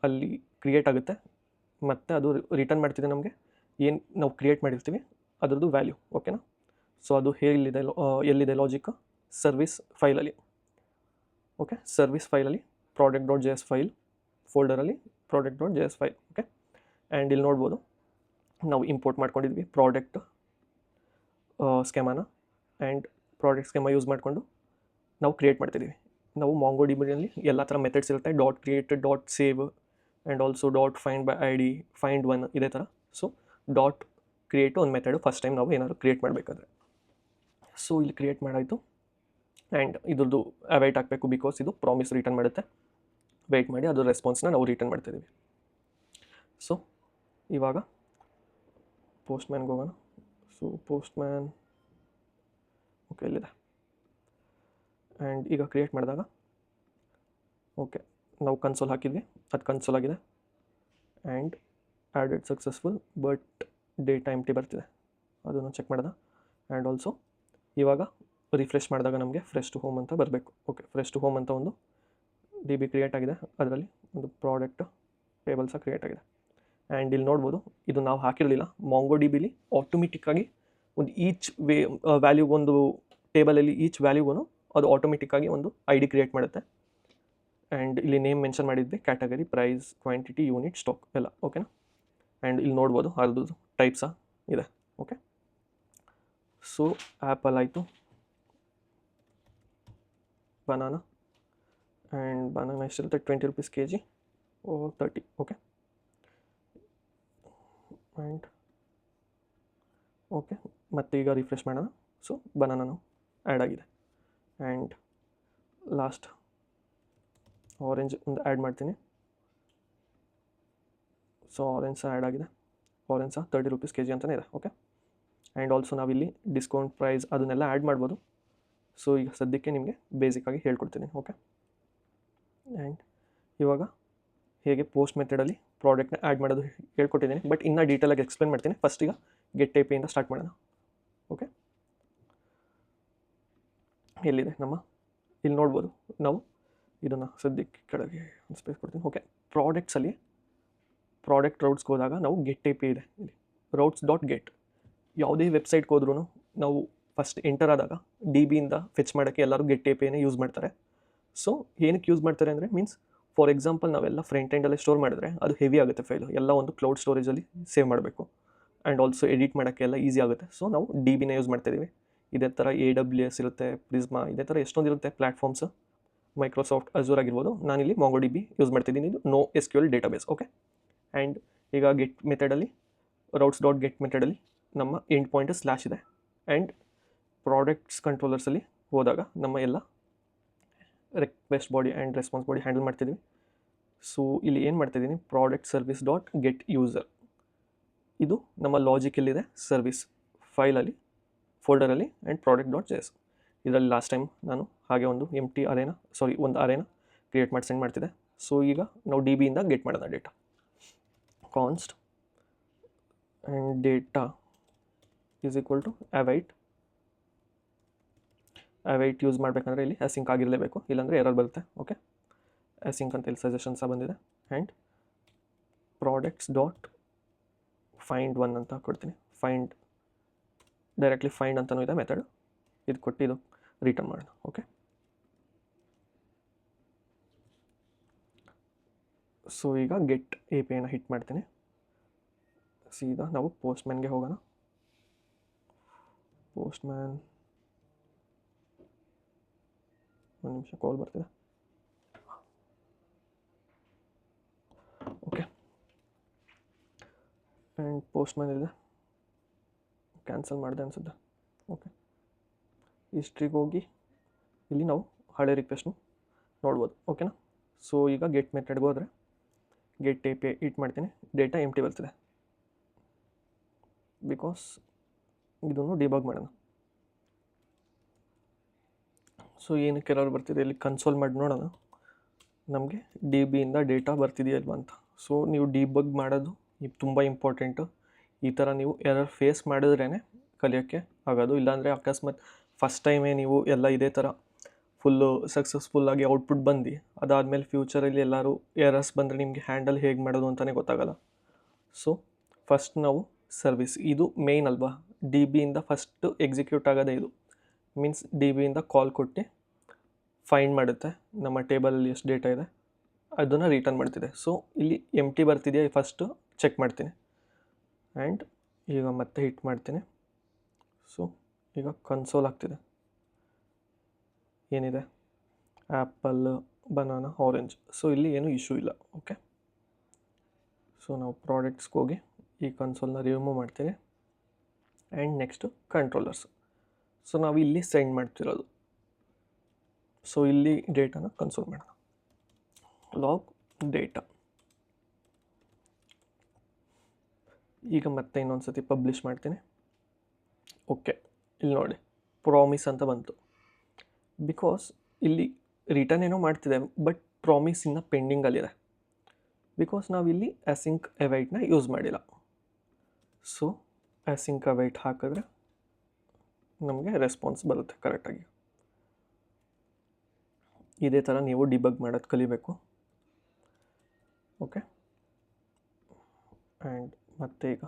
Speaker 1: ಅಲ್ಲಿ ಕ್ರಿಯೇಟ್ ಆಗುತ್ತೆ, ಮತ್ತು ಅದು ರಿಟರ್ನ್ ಮಾಡ್ತಿದೆ ನಮಗೆ ಏನು ನಾವು ಕ್ರಿಯೇಟ್ ಮಾಡಿರ್ತೀವಿ ಅದರದ್ದು ವ್ಯಾಲ್ಯೂ. ಓಕೆನಾ. ಸೊ ಅದು ಎಲ್ಲಿದೆ ಲಾಜಿಕ್, ಸರ್ವಿಸ್ ಫೈಲಲ್ಲಿ. ಓಕೆ. ಸರ್ವಿಸ್ ಫೈಲಲ್ಲಿ product.js ಫೈಲ್ ಫೋಲ್ಡರಲ್ಲಿ product.js ಫೈಲ್. ಓಕೆ. ಆ್ಯಂಡ್ ಇಲ್ಲಿ ನೋಡ್ಬೋದು ನಾವು ಇಂಪೋರ್ಟ್ ಮಾಡ್ಕೊಂಡಿದ್ವಿ ಪ್ರಾಡಕ್ಟ್ ಸ್ಕೆಮಾನ. ಆ್ಯಂಡ್ ಪ್ರಾಡಕ್ಟ್ ಸ್ಕೆಮಾ ಯೂಸ್ ಮಾಡಿಕೊಂಡು ನಾವು ಕ್ರಿಯೇಟ್ ಮಾಡ್ತಿದ್ದೀವಿ. ನಾವು MongoDBಯಲ್ಲಿ ಎಲ್ಲ ಥರ ಮೆಥಡ್ಸ್ ಇರುತ್ತೆ, .create, .save and also .find by id, find one ಇದೇ ಥರ. ಸೊ .create ಒಂದು ಮೆಥಡು ಫಸ್ಟ್ ಟೈಮ್ ನಾವು ಏನಾದರೂ ಕ್ರಿಯೇಟ್ ಮಾಡಬೇಕಾದ್ರೆ. ಸೊ ಇಲ್ಲಿ ಕ್ರಿಯೇಟ್ ಮಾಡಾಯಿತು. ಆ್ಯಂಡ್ ಇದ್ರದ್ದು ಅವೈಟ್ ಹಾಕಬೇಕು ಬಿಕಾಸ್ ಇದು ಪ್ರಾಮಿಸ್ ರಿಟರ್ನ್ ಮಾಡುತ್ತೆ. ವೆಯ್ಟ್ ಮಾಡಿ ಅದು ರೆಸ್ಪಾನ್ಸ್ನ ನಾವು ರಿಟರ್ನ್ ಮಾಡ್ತಿದ್ದೀವಿ. ಸೊ ಇವಾಗ ಪೋಸ್ಟ್ ಮ್ಯಾನ್ಗೆ ಹೋಗೋಣ. ಸೊ ಪೋಸ್ಟ್ ಮ್ಯಾನ್ ಓಕೆ ಇಲ್ಲಿದೆ. ಆ್ಯಂಡ್ ಈಗ ಕ್ರಿಯೇಟ್ ಮಾಡಿದಾಗ ಓಕೆ ನಾವು ಕನ್ಸೋಲ್ ಹಾಕಿದ್ವಿ, ಅದು ಕನ್ಸೋಲ್ ಆಗಿದೆ. And added successful but data empty ಬರ್ತಿದೆ, ಅದನ್ನು ಚೆಕ್ ಮಾಡಿದ. ಆ್ಯಂಡ್ ಆಲ್ಸೋ ಇವಾಗ ರಿಫ್ರೆಶ್ ಮಾಡಿದಾಗ ನಮಗೆ ಫ್ರೆಶ್ ಟು ಹೋಮ್ ಅಂತ ಬರಬೇಕು. ಓಕೆ, ಫ್ರೆಶ್ ಟು ಹೋಮ್ ಅಂತ ಒಂದು ಡಿ ಬಿ ಕ್ರಿಯೇಟ್ ಆಗಿದೆ, ಅದರಲ್ಲಿ ಒಂದು ಪ್ರಾಡಕ್ಟ್ ಟೇಬಲ್ ಸಹ ಕ್ರಿಯೇಟ್ ಆಗಿದೆ. ಆ್ಯಂಡ್ ಇಲ್ಲಿ ನೋಡ್ಬೋದು, ಇದು ನಾವು ಹಾಕಿರಲಿಲ್ಲ, ಮಾಂಗೋ ಡಿ ಬಿಲಿ ಆಟೋಮೆಟಿಕ್ಕಾಗಿ ಒಂದು ಈಚ್ ವ್ಯಾಲ್ಯೂಗೊಂದು ಟೇಬಲಲ್ಲಿ ಈಚ್ ವ್ಯಾಲ್ಯೂಗೂ ಅದು ಆಟೋಮೆಟಿಕ್ಕಾಗಿ ಒಂದು ಐ ಡಿ ಕ್ರಿಯೇಟ್ ಮಾಡುತ್ತೆ. ಆ್ಯಂಡ್ ಇಲ್ಲಿ ನೇಮ್ ಮೆನ್ಷನ್ ಮಾಡಿದ್ವಿ, category, price, quantity, unit, stock ಎಲ್ಲ. ಓಕೆನಾ. ಆ್ಯಂಡ್ ಇಲ್ಲಿ ನೋಡ್ಬೋದು ಅದ್ರದ್ದು ಟೈಪ್ಸ ಇದೆ. ಓಕೆ, ಸೊ ಆ್ಯಪಲ್ ಆಯಿತು, ಬನಾನಾ, ಆ್ಯಂಡ್ ಬನಾನಾ ಎಷ್ಟಿರುತ್ತೆ, 20 rupees kg ಓ 30. ಓಕೆ, ಆ್ಯಂಡ್ ಓಕೆ, ಮತ್ತು ಈಗ ರಿಫ್ರೆಶ್ ಮಾಡೋಣ. ಸೊ ಬನಾನಾನು ಆ್ಯಡ್ ಆಗಿದೆ. ಆ್ಯಂಡ್ ಲಾಸ್ಟ್ ಆರೆಂಜ್ ಒಂದು ಆ್ಯಡ್ ಮಾಡ್ತೀನಿ. ಸೊ ಆರೆಂಜ್ ಸಹ ಆ್ಯಡ್ ಆಗಿದೆ, ಆರೆಂಜ್ ಸಹ 30 rupees kg ಅಂತಲೇ ಇದೆ. ಓಕೆ, ಆ್ಯಂಡ್ ಆಲ್ಸೋ ನಾವಿಲ್ಲಿ ಡಿಸ್ಕೌಂಟ್ ಪ್ರೈಸ್ ಅದನ್ನೆಲ್ಲ ಆ್ಯಡ್ ಮಾಡ್ಬೋದು. ಸೊ ಈಗ ಸದ್ಯಕ್ಕೆ ನಿಮಗೆ ಬೇಸಿಕ್ಕಾಗಿ ಹೇಳ್ಕೊಡ್ತೀನಿ. ಓಕೆ, ಆ್ಯಂಡ್ ಇವಾಗ ಹೇಗೆ ಪೋಸ್ಟ್ ಮೆಥಡಲ್ಲಿ ಪ್ರಾಡಕ್ಟ್ನ ಆ್ಯಡ್ ಮಾಡೋದು ಹೇಳ್ಕೊಟ್ಟಿದ್ದೀನಿ, ಬಟ್ ಇನ್ನೂ ಡೀಟೇಲಾಗಿ ಎಕ್ಸ್ಪ್ಲೇನ್ ಮಾಡ್ತೀನಿ. ಫಸ್ಟ್ ಈಗ ಗೆಟ್ API ಸ್ಟಾರ್ಟ್ ಮಾಡೋಣ. ಓಕೆ, ಎಲ್ಲಿದೆ ನಮ್ಮ, ಇಲ್ಲಿ ನೋಡ್ಬೋದು ನಾವು ಇದನ್ನು ಸದ್ಯಕ್ಕೆ ಕೆಳಗೆ ಒಂದು ಸ್ಪೇಸ್ ಕೊಡ್ತೀನಿ. ಓಕೆ, ಪ್ರಾಡಕ್ಟ್ಸಲ್ಲಿ ಪ್ರಾಡಕ್ಟ್ ರೌಟ್ಸ್ಗೆ ಹೋದಾಗ ನಾವು ಗೆಟ್ API ಇದೆ ಇಲ್ಲಿ, routes.get. ಯಾವುದೇ ವೆಬ್ಸೈಟ್ಗೆ ಹೋದ್ರೂ ನಾವು ಫಸ್ಟ್ ಎಂಟರ್ ಆದಾಗ ಡಿ ಬಿಯಿಂದ ಫೆಚ್ ಮಾಡೋಕ್ಕೆ ಎಲ್ಲರೂ ಗೆಟ್ APIನೇ ಯೂಸ್ ಮಾಡ್ತಾರೆ. ಸೊ ಏನಕ್ಕೆ ಯೂಸ್ ಮಾಡ್ತಾರೆ ಅಂದರೆ, ಮೀನ್ಸ್ ಫಾರ್ ಎಕ್ಸಾಂಪಲ್ ನಾವೆಲ್ಲ ಫ್ರಂಟ್ ಎಂಡಲ್ಲೇ ಸ್ಟೋರ್ ಮಾಡಿದ್ರೆ ಅದು ಹೆವಿ ಆಗುತ್ತೆ ಫೈಲು, ಎಲ್ಲ ಒಂದು ಕ್ಲೌಡ್ ಸ್ಟೋರೇಜಲ್ಲಿ ಸೇವ್ ಮಾಡಬೇಕು. ಆ್ಯಂಡ್ ಆಲ್ಸೋ ಎಡಿಟ್ ಮಾಡೋಕ್ಕೆಲ್ಲ ಈಸಿ ಆಗುತ್ತೆ. ಸೊ ನಾವು ಡಿ ಬಿನೇ ಯೂಸ್ ಮಾಡ್ತಾಯಿದ್ದೀವಿ. ಇದೇ ಥರ AWS ಇರುತ್ತೆ, ಪ್ರಿಸ್ಮಾ, ಇದೇ ಥರ ಎಷ್ಟೊಂದು ಇರುತ್ತೆ ಪ್ಲ್ಯಾಟ್ಫಾರ್ಮ್ಸ್, ಮೈಕ್ರೋಸಾಫ್ಟ್ ಅಜೂರ್ ಆಗಿರ್ಬೋದು. ನಾನಿಲ್ಲಿ ಮಾಂಗೋ ಡಿ ಬಿ ಯೂಸ್ ಮಾಡ್ತಿದ್ದೀನಿ, ಇದು NoSQL ಡೇಟಾಬೇಸ್. ಓಕೆ, ಆ್ಯಂಡ್ ಈಗ ಗೆಟ್ ಮೆಥಡಲ್ಲಿ routes.get ಮೆಥಡಲ್ಲಿ ನಮ್ಮ ಎಂಡ್ ಪಾಯಿಂಟ್ ಸ್ಲ್ಯಾಶ್ ಇದೆ. ಆ್ಯಂಡ್ ಪ್ರಾಡಕ್ಟ್ಸ್ ಕಂಟ್ರೋಲರ್ಸಲ್ಲಿ ಹೋದಾಗ ನಮ್ಮ ಎಲ್ಲ request body and response body handle ಮಾಡ್ತಿದ್ದೀವಿ. ಸೊ ಇಲ್ಲಿ ಏನು ಮಾಡ್ತಿದ್ದೀನಿ, product service dot get user, ಇದು ನಮ್ಮ ಲಾಜಿಕಲ್ಲಿದೆ ಸರ್ವಿಸ್ ಫೈಲಲ್ಲಿ, ಫೋಲ್ಡರಲ್ಲಿ. ಆ್ಯಂಡ್ product.js ಇದರಲ್ಲಿ ಲಾಸ್ಟ್ ಟೈಮ್ ನಾನು ಹಾಗೆ ಒಂದು ಒಂದು ಅರೇನ ಕ್ರಿಯೇಟ್ ಮಾಡಿ ಸೆಂಡ್ ಮಾಡ್ತಿದ್ದೆ. ಸೊ ಈಗ ನಾವು ಡಿ ಬಿಯಿಂದ ಗೆಟ್ ಮಾಡೋಣ data, const and data is equal to await use ಮಾಡಬೇಕಂದ್ರೆ ಇಲ್ಲಿ ಅಸಿಂಕ್ ಆಗಿರಲೇಬೇಕು, ಇಲ್ಲಾಂದರೆ ಎರರ್ ಬರುತ್ತೆ. ಓಕೆ, ಅಸಿಂಕ್ ಅಂತ ಇಲ್ಲಿ ಸಜೆಷನ್ಸ್ ಬಂದಿದೆ. ಆ್ಯಂಡ್ products.find1 ಅಂತ ಕೊಡ್ತೀನಿ, ಡೈರೆಕ್ಟ್ಲಿ ಫೈಂಡ್ ಅಂತಲೂ ಇದೆ ಮೆಥಡ್, ಇದು ಕೊಟ್ಟು ಇದು ರಿಟರ್ನ್ ಮಾಡೋಣ. ಓಕೆ, ಸೊ ಈಗ ಗೆಟ್ APIನ ಹಿಟ್ ಮಾಡ್ತೀನಿ. ಸೀದಾ ನಾವು ಪೋಸ್ಟ್ಮ್ಯಾನ್ಗೆ ಹೋಗೋಣ. ಪೋಸ್ಟ್ಮ್ಯಾನ್, ಒಂದು ನಿಮಿಷ ಕಾಲ್ ಬರ್ತಿದೆ. ಓಕೆ, ಆ್ಯಂಡ್ ಪೋಸ್ಟ್ಮ್ಯಾನ್ ಇದೆ, ಕ್ಯಾನ್ಸಲ್ ಮಾಡಿದೆ ಅನಿಸುತ್ತೆ. ಓಕೆ, ಹಿಸ್ಟ್ರಿಗೆ ಹೋಗಿ ಇಲ್ಲಿ ನಾವು ಹಳೆ ರಿಕ್ವೆಸ್ಟ್ನು ನೋಡ್ಬೋದು. ಓಕೆನಾ. ಸೊ ಈಗ ಗೆಟ್ ಮೆಥಡ್ಗೆ ಹೋದರೆ ಗೆಟ್ API ಹಿಟ್ ಮಾಡ್ತೀನಿ, ಡೇಟಾ ಎಂಟಿ ಬರ್ತಿದೆ. ಬಿಕಾಸ್ ಇದನ್ನು ಡಿಬಗ್ ಮಾಡೋಣ. ಸೊ ಏನಕ್ಕೆ ಎರರ್ ಬರ್ತಿದೆ ಇಲ್ಲಿ ಕನ್ಸೋಲ್ ಮಾಡಿ ನೋಡೋಣ, ನಮಗೆ ಡಿ ಬಿಯಿಂದ ಡೇಟಾ ಬರ್ತಿದೆಯಲ್ವ ಅಂತ. ಸೊ ನೀವು ಡಿಬಗ್ ಮಾಡೋದು ಇದು ತುಂಬ ಇಂಪಾರ್ಟೆಂಟು. ಈ ಥರ ನೀವು ಎರರ್ ಫೇಸ್ ಮಾಡಿದ್ರೇ ಕಲಿಯೋಕ್ಕೆ ಆಗೋದು. ಇಲ್ಲಾಂದರೆ ಅಕಸ್ಮಾತ್ ಫಸ್ಟ್ ಟೈಮೇ ನೀವು ಎಲ್ಲ ಇದೇ ಥರ ಫುಲ್ಲು ಸಕ್ಸಸ್ಫುಲ್ಲಾಗಿ ಔಟ್ಪುಟ್ ಬಂದು ಅದಾದಮೇಲೆ ಫ್ಯೂಚರಲ್ಲಿ ಎಲ್ಲರೂ ಎರರ್ಸ್ ಬಂದರೆ ನಿಮಗೆ ಹ್ಯಾಂಡಲ್ ಹೇಗೆ ಮಾಡೋದು ಅಂತಲೇ ಗೊತ್ತಾಗಲ್ಲ. ಸೊ ಫಸ್ಟ್ ನಾವು ಸರ್ವಿಸ್, ಇದು ಮೇಯ್ನ್ ಅಲ್ವಾ, ಡಿ ಬಿಯಿಂದ ಫಸ್ಟು ಎಕ್ಸಿಕ್ಯೂಟ್ ಆಗೋದೇ ಇದು. ಮೀನ್ಸ್ ಡಿ ಬಿಯಿಂದ ಕಾಲ್ ಕೊಟ್ಟು ಫೈಂಡ್ ಮಾಡುತ್ತೆ ನಮ್ಮ ಟೇಬಲಲ್ಲಿ ಎಷ್ಟು ಡೇಟಾ ಇದೆ ಅದನ್ನು ರಿಟರ್ನ್ ಮಾಡ್ತಿದೆ. ಸೊ ಇಲ್ಲಿ ಎಂಟಿ ಬರ್ತಿದೆಯಾ ಫಸ್ಟು ಚೆಕ್ ಮಾಡ್ತೀನಿ. ಆ್ಯಂಡ್ ಈಗ ಮತ್ತೆ ಹಿಟ್ ಮಾಡ್ತೀನಿ. ಸೊ ಈಗ ಕನ್ಸೋಲ್ ಆಗ್ತಿದೆ, ಏನಿದೆ ಆ್ಯಪಲ್, ಬನಾನಾ, ಆರೆಂಜ್. ಸೊ ಇಲ್ಲಿ ಏನೂ ಇಶ್ಯೂ ಇಲ್ಲ. ಓಕೆ, ಸೊ ನಾವು ಪ್ರಾಡಕ್ಟ್ಸ್ಗೆ ಹೋಗಿ ಈ ಕನ್ಸೋಲ್ನ ರಿಮೂವ್ ಮಾಡ್ತೀನಿ. And next controllers. ಸೊ ನಾವು ಇಲ್ಲಿ ಸೆಂಡ್ ಮಾಡ್ತಿರೋದು. ಸೊ ಇಲ್ಲಿ ಡೇಟಾನ ಕನ್ಸೋಲ್ ಮಾಡೋಣ, ಲಾಗ್ ಡೇಟಾ. ಈಗ ಮತ್ತೆ ಇನ್ನೊಂದು ಸತಿ ಪಬ್ಲಿಷ್ ಮಾಡ್ತೀನಿ. ಓಕೆ, ಇಲ್ಲಿ ನೋಡಿ ಪ್ರಾಮಿಸ್ ಅಂತ ಬಂತು. ಬಿಕಾಸ್ ಇಲ್ಲಿ ರಿಟರ್ನ್ ಏನೋ ಮಾಡ್ತಿದೆ, ಬಟ್ ಪ್ರಾಮಿಸ್ ಇನ್ನೂ ಪೆಂಡಿಂಗಲ್ಲಿದೆ. ಬಿಕಾಸ್ ನಾವಿಲ್ಲಿ ಅಸಿಂಕ್ ಅವೈಟ್ನ ಯೂಸ್ ಮಾಡಿಲ್ಲ. ಸೊ ಅಸಿಂಕ್ ಅವೈಟ್ ಹಾಕಿದ್ರೆ ನಮಗೆ ರೆಸ್ಪಾನ್ಸ್ ಬರುತ್ತೆ ಕರೆಕ್ಟಾಗಿ. ಇದೇ ಥರ ನೀವು ಡಿಬಗ್ ಮಾಡೋದು ಕಲಿಬೇಕು. ಓಕೆ, ಆ್ಯಂಡ್ ಮತ್ತೆ ಈಗ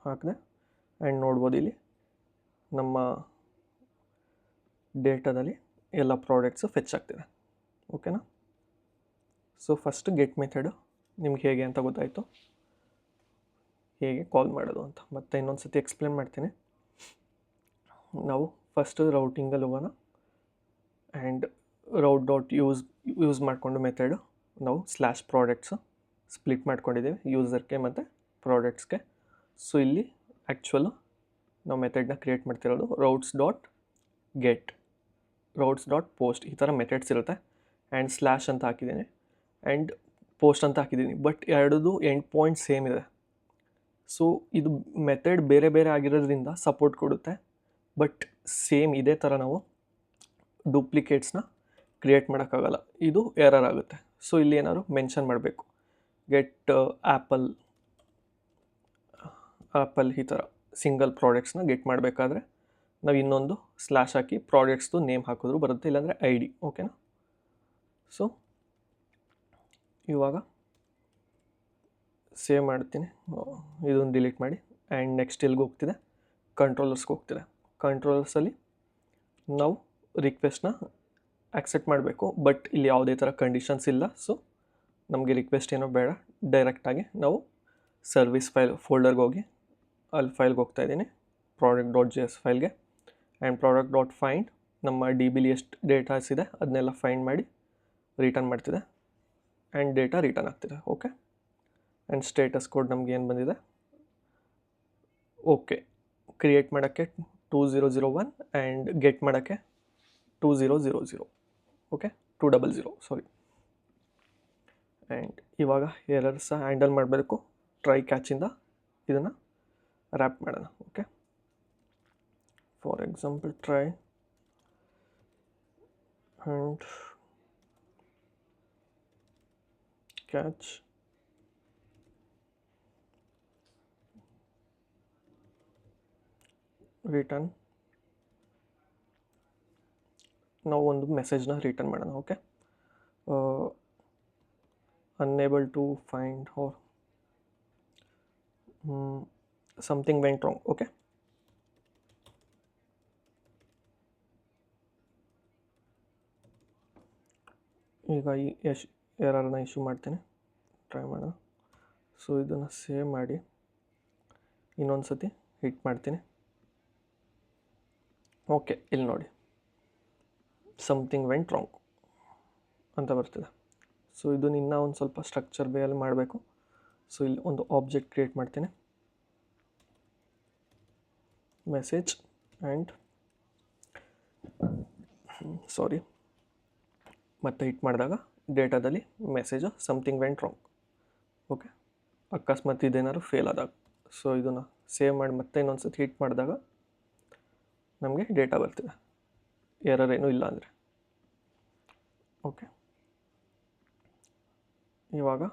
Speaker 1: ಹಾಕಿದೆ ಆ್ಯಂಡ್ ನೋಡ್ಬೋದು ಇಲ್ಲಿ ನಮ್ಮ ಡೇಟಾದಲ್ಲಿ ಎಲ್ಲ ಪ್ರಾಡಕ್ಟ್ಸು ಫೆಚ್ ಆಗ್ತಿದೆ. ಓಕೆನಾ? ಸೊ ಫಸ್ಟ್ ಗೆಟ್ ಮೆಥಡು ನಿಮ್ಗೆ ಹೇಗೆ ಅಂತ ಗೊತ್ತಾಯಿತು, ಹೇಗೆ ಕಾಲ್ ಮಾಡೋದು ಅಂತ. ಮತ್ತೆ ಇನ್ನೊಂದು ಸತಿ ಎಕ್ಸ್ಪ್ಲೇನ್ ಮಾಡ್ತೀನಿ. ನಾವು ಫಸ್ಟ್ ರೌಟಿಂಗಲ್ಲಿ ಹೋಗೋಣ ಆ್ಯಂಡ್ route.use ಮಾಡಿಕೊಂಡು ಮೆಥಡು ನಾವು ಸ್ಲ್ಯಾಶ್ ಪ್ರಾಡಕ್ಟ್ಸು ಸ್ಪ್ಲಿಟ್ ಮಾಡ್ಕೊಂಡಿದ್ದೀವಿ ಯೂಸರ್ಗೆ ಮತ್ತು ಪ್ರಾಡಕ್ಟ್ಸ್ಗೆ. ಸೊ ಇಲ್ಲಿ ಆ್ಯಕ್ಚುಲು ನಾವು ಮೆಥಡ್ನ ಕ್ರಿಯೇಟ್ ಮಾಡ್ತಿರೋದು routes.get, routes.post ಈ ಥರ ಮೆಥಡ್ಸ್ ಇರುತ್ತೆ. ಆ್ಯಂಡ್ ಸ್ಲ್ಯಾಶ್ ಅಂತ ಹಾಕಿದ್ದೀನಿ ಆ್ಯಂಡ್ ಪೋಸ್ಟ್ ಅಂತ ಹಾಕಿದ್ದೀನಿ. ಬಟ್ ಎರಡದು ಎಂಡ್ ಪಾಯಿಂಟ್ ಸೇಮ್ ಇದೆ. ಸೊ ಇದು ಮೆಥಡ್ ಬೇರೆ ಬೇರೆ ಆಗಿರೋದ್ರಿಂದ ಸಪೋರ್ಟ್ ಕೊಡುತ್ತೆ. ಬಟ್ ಸೇಮ್ ಇದೇ ಥರ ನಾವು ಡೂಪ್ಲಿಕೇಟ್ಸ್ನ ಕ್ರಿಯೇಟ್ ಮಾಡೋಕ್ಕಾಗಲ್ಲ, ಇದು ಎರರ್ ಆಗುತ್ತೆ. ಸೊ ಇಲ್ಲಿ ಏನಾದ್ರು ಮೆನ್ಷನ್ ಮಾಡಬೇಕು, ಗೆಟ್ ಆ್ಯಪಲ್ ಈ ಥರ ಸಿಂಗಲ್ ಪ್ರಾಡಕ್ಟ್ಸ್ನ ಗೆಟ್ ಮಾಡಬೇಕಾದ್ರೆ ನಾವು ಇನ್ನೊಂದು ಸ್ಲ್ಯಾಶ್ ಹಾಕಿ ಪ್ರಾಡಕ್ಟ್ಸ್ದು ನೇಮ್ ಹಾಕಿದ್ರು ಬರುತ್ತೆ, ಇಲ್ಲಾಂದರೆ ID. ಓಕೆನಾ? ಸೊ ಇವಾಗ ಸೇವ್ ಮಾಡ್ತೀನಿ, ಇದನ್ನು ಡಿಲೀಟ್ ಮಾಡಿ. ಆ್ಯಂಡ್ ನೆಕ್ಸ್ಟ್ ಎಲ್ಲಿಗೆ ಹೋಗ್ತಿದೆ, ಕಂಟ್ರೋಲರ್ಸ್ಗೆ ಹೋಗ್ತಿದೆ. ಕಂಟ್ರೋಲರ್ಸಲ್ಲಿ ನಾವು ರಿಕ್ವೆಸ್ಟ್ನ ಆಕ್ಸೆಪ್ಟ್ ಮಾಡಬೇಕು. ಬಟ್ ಇಲ್ಲಿ ಯಾವುದೇ ಥರ ಕಂಡೀಷನ್ಸ್ ಇಲ್ಲ. ಸೊ ನಮಗೆ ರಿಕ್ವೆಸ್ಟ್ ಏನೋ ಬೇಡ, ಡೈರೆಕ್ಟಾಗಿ ನಾವು ಸರ್ವಿಸ್ ಫೋಲ್ಡರ್ಗೆ ಹೋಗಿ ಅಲ್ಲಿ ಫೈಲ್ಗೆ ಹೋಗ್ತಾಯಿದ್ದೀನಿ, product.js ಫೈಲ್ಗೆ. ಆ್ಯಂಡ್ product.find ನಮ್ಮ DBಲಿ ಎಷ್ಟು ಡೇಟಾಸ್ ಇದೆ ಅದನ್ನೆಲ್ಲ ಫೈಂಡ್ ಮಾಡಿ ರಿಟರ್ನ್ ಮಾಡ್ತಿದೆ ಆ್ಯಂಡ್ ಡೇಟಾ ರಿಟರ್ನ್ ಆಗ್ತಿದೆ. ಓಕೆ, ಆ್ಯಂಡ್ ಸ್ಟೇಟಸ್ ಕೋಡ್ ನಮ್ಗೆ ಏನು ಬಂದಿದೆ, ಓಕೆ. ಕ್ರಿಯೇಟ್ ಮಾಡೋಕ್ಕೆ 2001 ಆ್ಯಂಡ್ ಗೆಟ್ ಮಾಡೋಕ್ಕೆ 2000. Okay, 200 sorry. ಆ್ಯಂಡ್ ಇವಾಗ ಎರರ್ಸ್ ಹ್ಯಾಂಡಲ್ ಮಾಡಬೇಕು. ಟ್ರೈ ಕ್ಯಾಚಿಂದ ಇದನ್ನು ರ್ಯಾಪ್ ಮಾಡೋಣ. Okay, for example try and catch return. ನಾವು ಒಂದು ಮೆಸೇಜ್ನ ರಿಟರ್ನ್ ಮಾಡೋಣ. Okay, unable to find or something went wrong. Okay, ಈಗ ಈ ಎರರ್ನ ಇಶ್ಯೂ ಮಾಡ್ತೀನಿ, ಟ್ರೈ ಮಾಡೋಣ. ಸೊ ಇದನ್ನು ಸೇವ್ ಮಾಡಿ ಇನ್ನೊಂದು ಸತಿ ಹಿಟ್ ಮಾಡ್ತೀನಿ. ಓಕೆ, ಇಲ್ಲಿ ನೋಡಿ ಸಮಥಿಂಗ್ ವೆಂಟ್ ರಾಂಗ್ ಅಂತ ಬರ್ತಿದೆ. ಸೊ ಇದನ್ನು ಇನ್ನೂ ಒಂದು ಸ್ವಲ್ಪ ಸ್ಟ್ರಕ್ಚರ್ ವೇಯಲ್ಲಿ ಮಾಡಬೇಕು. ಸೊ ಇಲ್ಲಿ ಒಂದು ಆಬ್ಜೆಕ್ಟ್ ಕ್ರಿಯೇಟ್ ಮಾಡ್ತೀನಿ, ಮೆಸೇಜ್ ಆ್ಯಂಡ್ ಸಾರಿ ಮತ್ತೆ ಹಿಟ್ ಮಾಡಿದಾಗ ಡೇಟಾದಲ್ಲಿ message something went wrong. Okay, ಅಕಸ್ಮಾತ್ ಇದೇನಾದ್ರು ಫೇಲ್ ಆದಾಗ. ಸೊ ಇದನ್ನು ಸೇವ್ ಮಾಡಿ ಮತ್ತೆ ಇನ್ನೊಂದು ಸತಿ ಹಿಟ್ ಮಾಡಿದಾಗ ನಮಗೆ ಡೇಟಾ ಬರ್ತಿದೆ, ಎರರ್ ಏನೂ ಇಲ್ಲ ಅಂದರೆ. ಓಕೆ, ಇವಾಗ